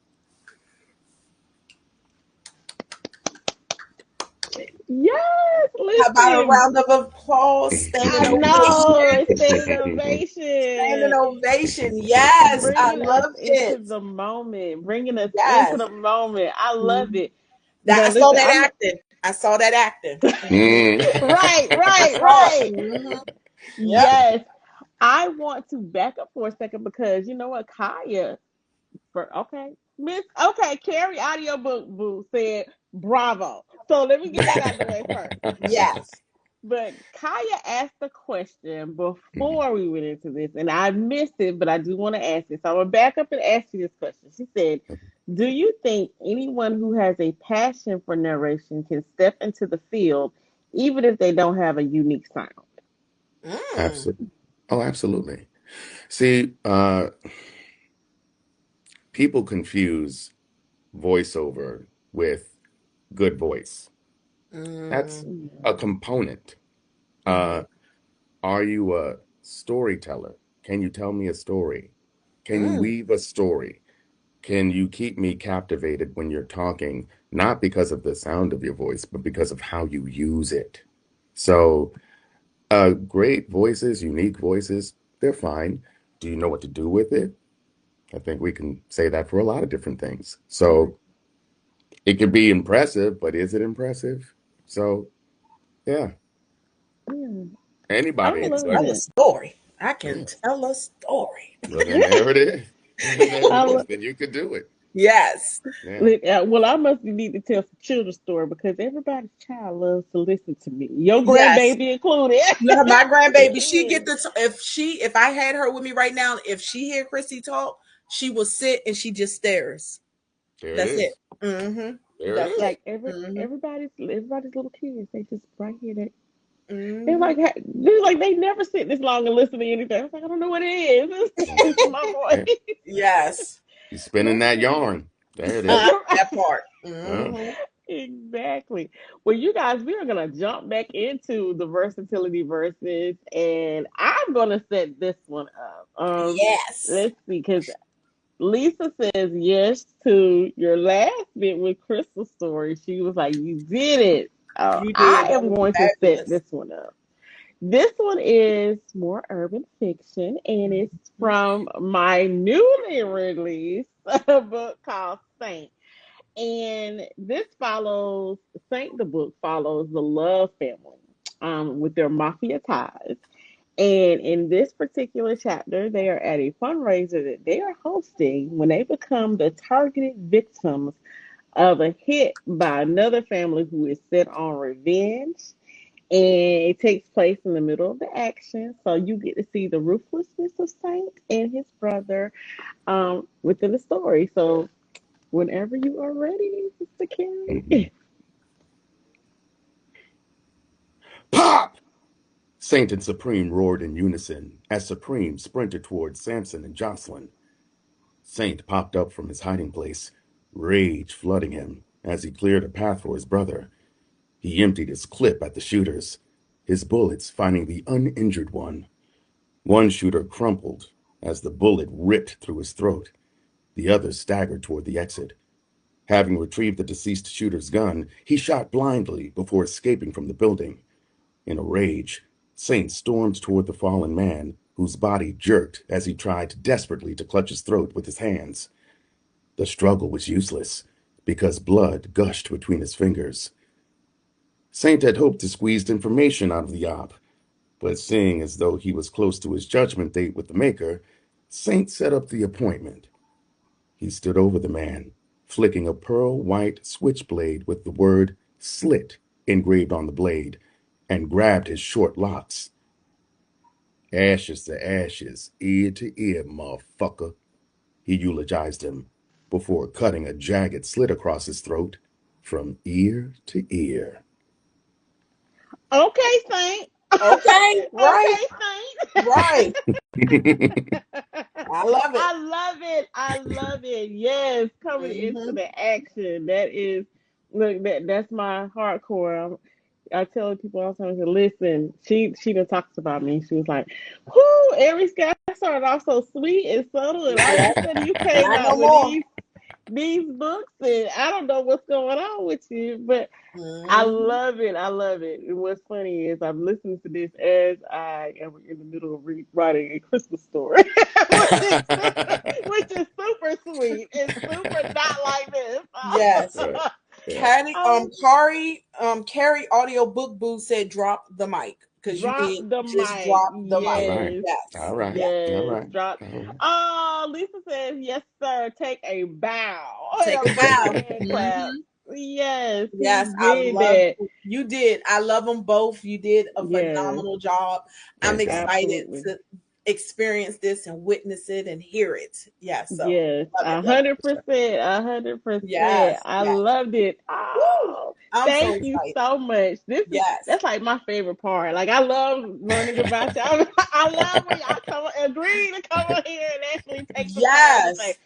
Yes, How about a listen. round of applause, standing I ovation, know. Standing standing ovation. ovation. Yes, I Bringing us love into it. the moment. Bringing us into Yes. the moment. I love Mhm. it. That Now, I saw listen, that I'm acting. I saw that acting. Mhm. right, I right, saw it. right. Yep. Yes. I want to back up for a second because you know what, Kaya, for okay, Miss, okay, Carrie audiobook boo said bravo. So let me get that out the way first. Yes. But Kaya asked a question before we went into this, and I missed it, but I do want to ask it. So I'm gonna back up and ask you this question. She said, "Do you think anyone who has a passion for narration can step into the field, even if they don't have a unique sound?" Mm. Absolutely. Oh, absolutely. See, people confuse voiceover with good voice. That's Mm. a Yeah. component. Uh, Mhm. Are you a storyteller? Can you tell me a story? Can you Mm. weave a story? Can you keep me captivated when you're talking, not because of the sound of your voice, but because of how you use it? So, great voices, unique voices, they're fine. Do you know what to do with it? I think we can say that for a lot of different things. So, it can be impressive, but is it impressive? So, yeah, Yeah, I anybody. love Tell a it. story. I can Yeah. tell a story. Well, then there it is. Then there I it is. lo- Then you could do it. Yes. Yeah. Look, well, I must need to tell some children's story because everybody's child loves to listen to me. Your Yes. grandbaby included. No, my Yeah. grandbaby, she Yes. get the if I had her with me right now, if she hear Chrissy talk, she will sit and she just stares. There it That's it. is. Mm-hmm. There it That's is. it. Like Mm-hmm. everybody's little kids, they just right here. They're Mm-hmm. like they never sit this long and listen to anything. I was like, I don't know what it is. It's my Yeah. voice. Yes. You spinning that yarn. There it is. That part. Huh? Mm-hmm. Exactly. Well, you guys, we are gonna jump back into the versatility verses, and I'm gonna set this one up. Yes. Let's see, because Lisa says yes to your last bit with Crystal's story. She was like, "You did it." You I did. That am was going to set fabulous. this one up. This one is more urban fiction, and it's Mhm. from my newly released book called Saint. And this follows Saint the book follows the Love family with their mafia ties. And in this particular chapter, they are at a fundraiser that they are hosting when they become the targeted victims of a hit by another family who is set on revenge. And it takes place in the middle of the action. So you get to see the ruthlessness of Saint and his brother within the story. So whenever you are ready, Mr. Mhm. Carey. Pop! Saint and Supreme roared in unison as Supreme sprinted towards Samson and Jocelyn. Saint popped up from his hiding place, rage flooding him as he cleared a path for his brother. He emptied his clip at the shooters, his bullets finding the uninjured one. One shooter crumpled as the bullet ripped through his throat. The other staggered toward the exit. Having retrieved the deceased shooter's gun, he shot blindly before escaping from the building. In a rage, Saint stormed toward the fallen man, whose body jerked as he tried desperately to clutch his throat with his hands. The struggle was useless, because blood gushed between his fingers. Saint had hoped to squeeze information out of the op, but seeing as though he was close to his judgment date with the Maker, Saint set up the appointment. He stood over the man, flicking a pearl white switchblade with the word slit engraved on the blade, and grabbed his short locks. Ashes to ashes, ear to ear, motherfucker, he eulogized him, before cutting a jagged slit across his throat from ear to ear. Okay, Saint. Okay. Right. Okay, Right. Saint. I love it. I love it. I love it. Yes, coming into Mm-hmm. the action. That is, look, that's my hardcore. I tell people all the time, I say, listen, she done talks about me. She was like, whoo, Aries guy started off so sweet and subtle, and all of Yeah. a sudden you came Not no out with more. these books, and I don't know what's going on with you, but I Mm-hmm. love it. I love it. And what's funny is I'm listening to this as I am in the middle of writing a Christmas story, which is super sweet and super not like this. Yes. Yeah, yeah. Cary, um, Cary Audio Book Boo said drop the mic because you Drop did the just mic. drop the All mic. right. Yes. Yes. All right. Yeah. All Yes. right. Drop. All right. Oh, Lisa says, yes, sir. Take a bow. And Take a a big bow. hand clap. Mm-hmm. Yes, he Yes, I did love that. you did. I love them both. You did a Yes, phenomenal job. I'm Thank God. excited absolutely. to experience this and witness it and hear it. Yes, so Yes, love it, a love it. hundred percent, 100%. Yes, I yes. loved it. Woo! Oh, I'm so thank you excited. so much. Yes, That's like my favorite part. Like I love learning about y'all. I love when y'all come agree to come on here and actually take the time to say, yes.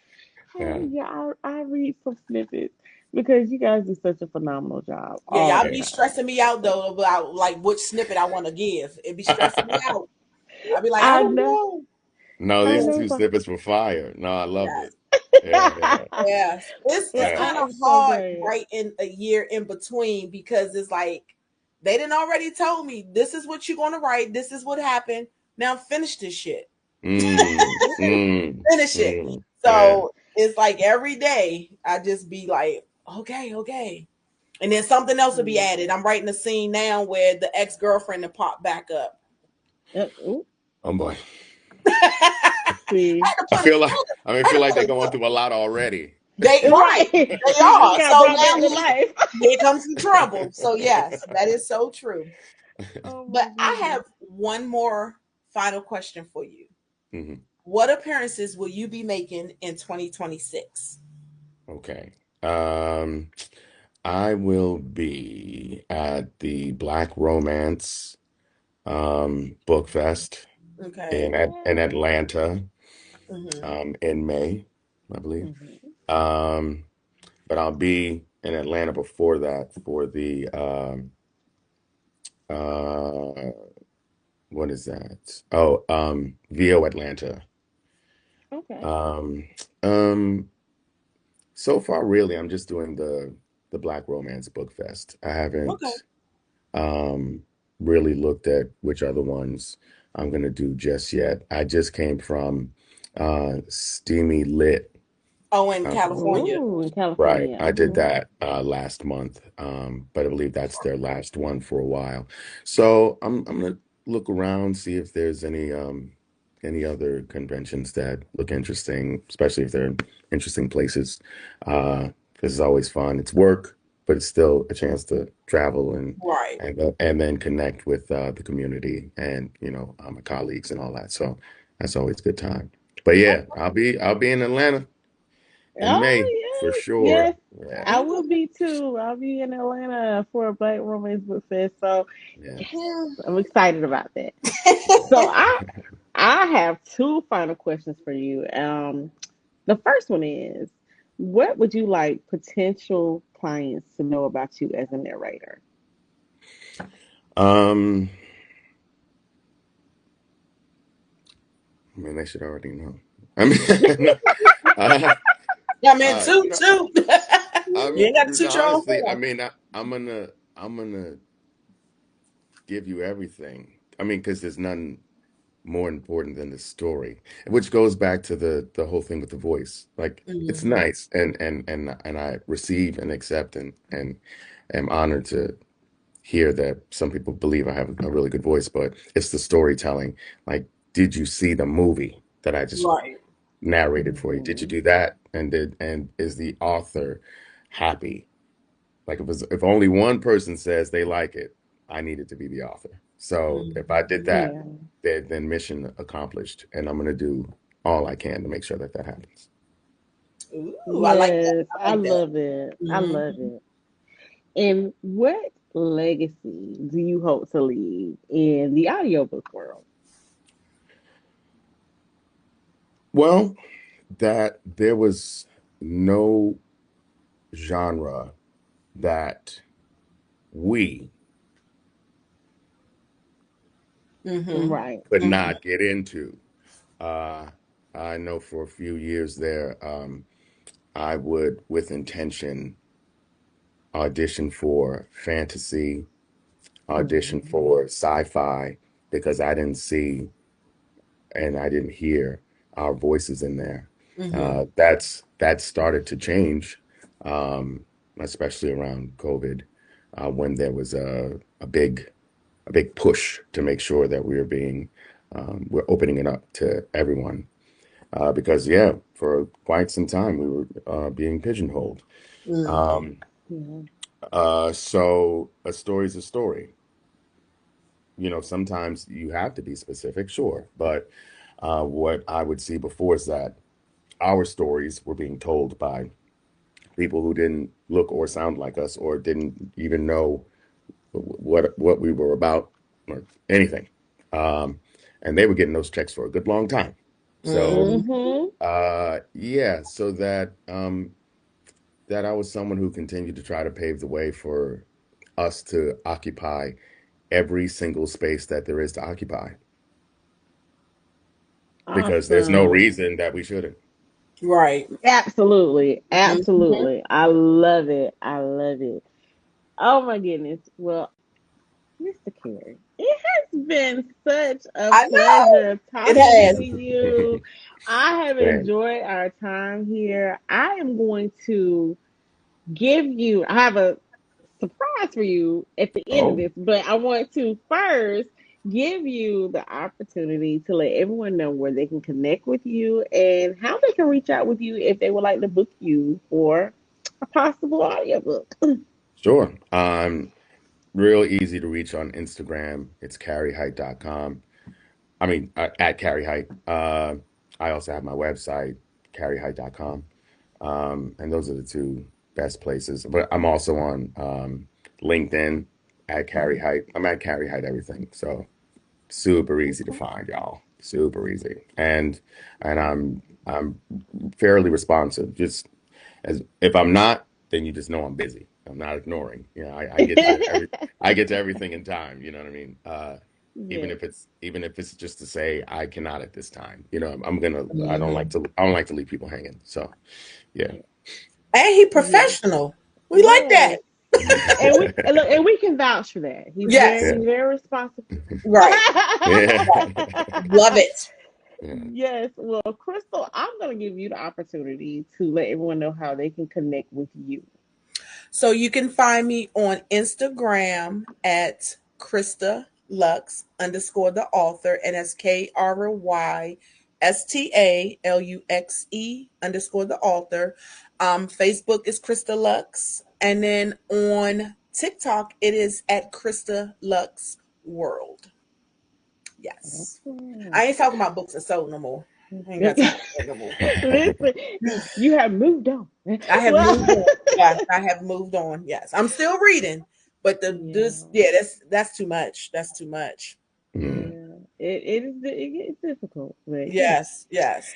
"Hey, Yeah. yeah, I read some snippets." because you guys do such a phenomenal job Yeah, all y'all the be Thanks. time. stressing me out though about like which snippet I want to give. It be stressing me out. I be like, I I don't know, know. No, I these Yeah, know. two So, snippets were fire. No, I loved yes, it. Yeah, yeah, yes. It's well, yeah. I kind of am so hard glad. writing a year in between because it's like they didn't already told me this is what you're gonna write. This is what happened. Now finish this shit. Finish it. Yeah. So it's like every day I just be like, okay, okay. And then something else will be Mm. added. I'm writing a scene now where the ex girlfriend will pop back up. Ooh, Oh boy. I see, had to I put a, feel like I had to like put they're a, going through a lot already. they right, right? they She just are. got So brought back now to life. here comes the trouble. So yes, that is so true. Oh my But I goodness. have one more final question for you. Mhm. What appearances will you be making in 2026? Okay. Um, I will be at the Black Romance Book Fest Okay. in Yes. Atlanta Mm-hmm. in May, I believe. Hmm. Um, but I'll be in Atlanta before that for the uh what is that? Oh, VO Atlanta. Okay. Um, um, so far, really, I'm just doing the Black Romance Book Fest. I Okay. haven't um really looked at which other ones I'm gonna do just yet. I just came from Steamy Lit. Oh, in Um, California. Ooh, in Right. California. I did Hmm. that last month. But I believe that's their last one for a while. So I'm gonna look around, see if there's any other conventions that look interesting, especially if they're in interesting places. Because it's always fun. It's work, but it's still a chance to travel Right. and then connect with the community and my colleagues and all that. So that's always a good time. But yeah, Okay. I'll be in Atlanta in May for Oh, yes, sure. yes. Yeah, I will Okay. be too. I'll be in Atlanta for a Black Romance Book Fest. So, yeah. yes, I'm excited about that. So, I have two final questions for you. The first one is, what would you like potential clients to know about you as a narrator? Um, I mean, they should already know. I mean, no, uh, Yeah, man, uh, you toot know, toot. I You mean, ain't got to toot your own honestly, I horn. mean, I'm gonna give you everything. I mean, because there's none more important than the story, which goes back to the whole thing with the voice. Like, it's Mm-hmm. nice, and I receive and accept and am honored to hear that some people believe I have a really good voice, but it's the storytelling. Like, did you see the movie that I just Right. narrated for you? Did you Hmm. do that? And is the author happy? Like, if only one person says they like it, I need it to be the author. So if I did Mm-hmm. that, Yeah. then mission accomplished, and I'm gonna do all I can to make sure that that happens. Ooh, I like that. Yes, I I like that. love it. I love Mm-hmm. it. And what legacy do you hope to leave in the audiobook world? Well, that there was no genre that we Mm-hmm. Right. could Mm-hmm. not get into. Uh, I know for a few years there, I would, with intention, audition for fantasy, audition Hmm. for sci-fi, because I didn't see and I didn't hear our voices in there. Mm-hmm. That started to change, um, especially around COVID, when there was a big push to make sure that we're opening it up to everyone. Because yeah, for quite some time we were being pigeonholed. Mm-hmm. Um, Yeah. so a story's a story. Sometimes you have to be specific, sure, but what I would see before is that our stories were being told by people who didn't look or sound like us or didn't even know what we were about or anything. Um, and they were getting those checks for a good long time. So Mm-hmm. Hmm. yeah, so that that I was someone who continued to try to pave the way for us to occupy every single space that there is to occupy, because there's no Awesome. reason that we shouldn't. Right. Absolutely. Mhm. Absolutely. I love it. I love it. Oh my goodness. Well, Mr. Carey, it has been such a I know. pleasure It talking to has. you. I have Man. enjoyed our time here. I am going to I have a surprise for you at the end of Oh, this, but I want to first give you the opportunity to let everyone know where they can connect with you and how they can reach out with you if they would like to book you for a possible audiobook. sure. Real easy to reach on Instagram. It's caryhite.com. I mean, at Cary Hite. I also have my website, caryhite.com. And those are the two best places. But I'm also on LinkedIn at Cary Hite. I'm at Cary Hite everything. So super easy to Okay. find, y'all. Super easy. And I'm fairly responsive. Just as if I'm not, then you just know I'm busy. I'm not ignoring. I get to everything in time. You know what I mean? Yes. Even if it's just to say I cannot at this time. Mhm. I don't like to leave people hanging. So yeah. Yes. And he Yes. professional. We like that. Yes. And look, and we can vouch for that. Yes. Yeah. He's very responsible. Right. Yeah. Right. Love it. Yeah. Yes. Well, Crystal, I'm going to give you the opportunity to let everyone know how they can connect with you. So you can find me on Instagram at Krista Lux underscore the author, and that's KRYSTALUXE underscore the author. Facebook is Krista Lux, and then on TikTok it is at Krista Lux World. Yes, Awesome. I ain't talking about books and soul no more. I ain't got time for that no more. Listen, you have moved on. I have Well, moved on. Yes, I have moved on. Yes, I'm still reading, but the yeah, this yeah, that's too much. That's too much. Mm. yeah. It's difficult, but Yes, yes.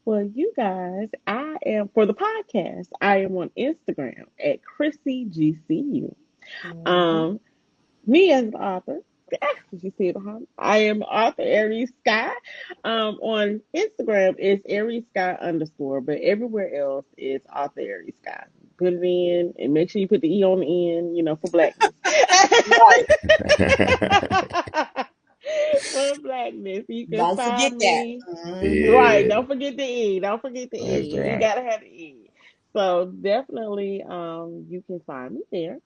well, you guys, I am for the podcast. I am on Instagram at ChrissyGCU. Mhm. Um, Me as an author, you see it behind me. I am author Aries Sky. On Instagram it's Aries Sky underscore, but everywhere else it's author Aries Sky. Put it in and make sure you put the E on the end, for blackness. Right. For blackness. You can Don't forget find that. me. Right. Yeah. Mhm. Don't forget the E. Don't forget the That's E. You right. gotta have the E. So definitely you can find me there.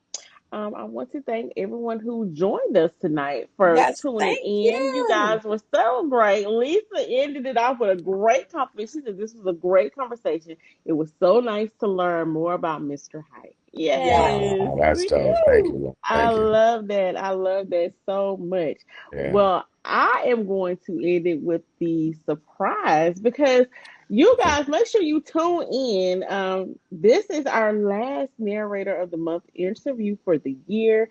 I want to thank everyone who joined us tonight for Yes, tuning thank in. You you. guys were so great. Lisa ended it off with a great compliment. She said this was a great conversation. It was so nice to learn more about Mr. Height. Yes. Yes. Oh, that's dope. Thank Woo! you. I Thank you. love that. I love that so much. Yeah. Well, I am going to end it with the surprise because you Okay. guys make sure you tune in. This is our last narrator of the month interview for the year.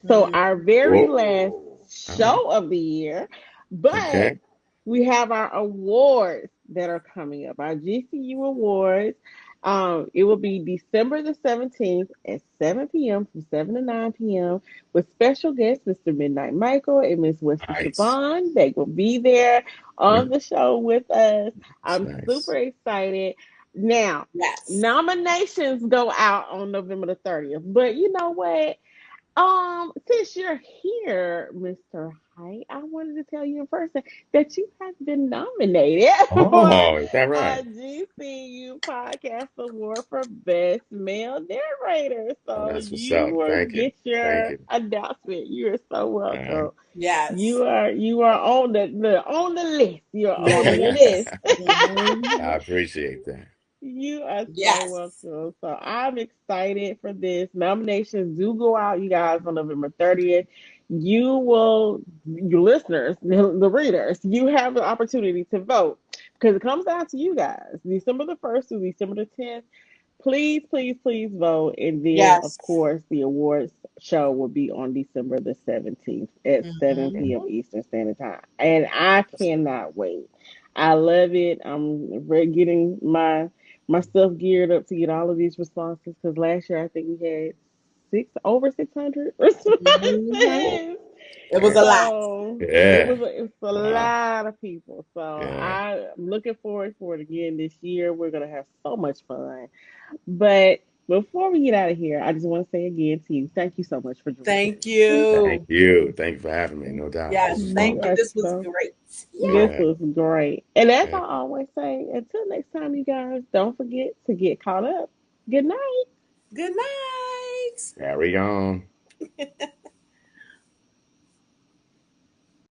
So Mhm. our very last Whoa. All right. show of the year, but Okay. we have our awards that are coming up, our GCU awards. It will be December the 17th at 7 p.m. from 7 to 9 p.m. with special guests Mr. Midnight Michael and Miss Wesley Nice. Siobhan. They will be there Yeah. on the show with us. That's I'm super nice. excited. Now, Yes. nominations go out on November the 30th, but you know what? Since you're here, Mr. Height, I wanted to tell you in person that you have been nominated for Oh, is that a right? GCU Podcast Award for Best Male Narrator. Oh, So that's what's you up. will Thank you. get Thank your you. announcement. You are so All right. welcome. Yes. You are on the list. You're You on on the the list. list. Mhm. I appreciate that. You are so Yes. welcome. So I'm excited for this. Nominations do go out, you guys, on November 30th. You listeners, the readers, you have the opportunity to vote because it comes down to you guys. December the 1st to December the 10th. Please, please, please vote. And then, of Yes. course, the awards show will be on December the 17th at 7 p.m. Mhm. Eastern Standard Time. And I cannot wait. I love it. I'm getting my stuff geared up to get all of these responses because last year I think we had over 600 Mhm. responses. It was Yeah. a lot. So Yeah. it's a Wow. lot of people. So Yeah. I'm looking forward for it again this year. We're gonna have so much fun. But before we get out of here, I just want to say again to you, thank you so much for joining. Thank you. Thank you. Thank you for having me. No doubt. This Yes, was You thank fun. you. are This was so great. This Yeah. Yeah. was great. And as I Yeah. always say, until next time, you guys, don't forget to get caught up. Good night. Good night. Carry on.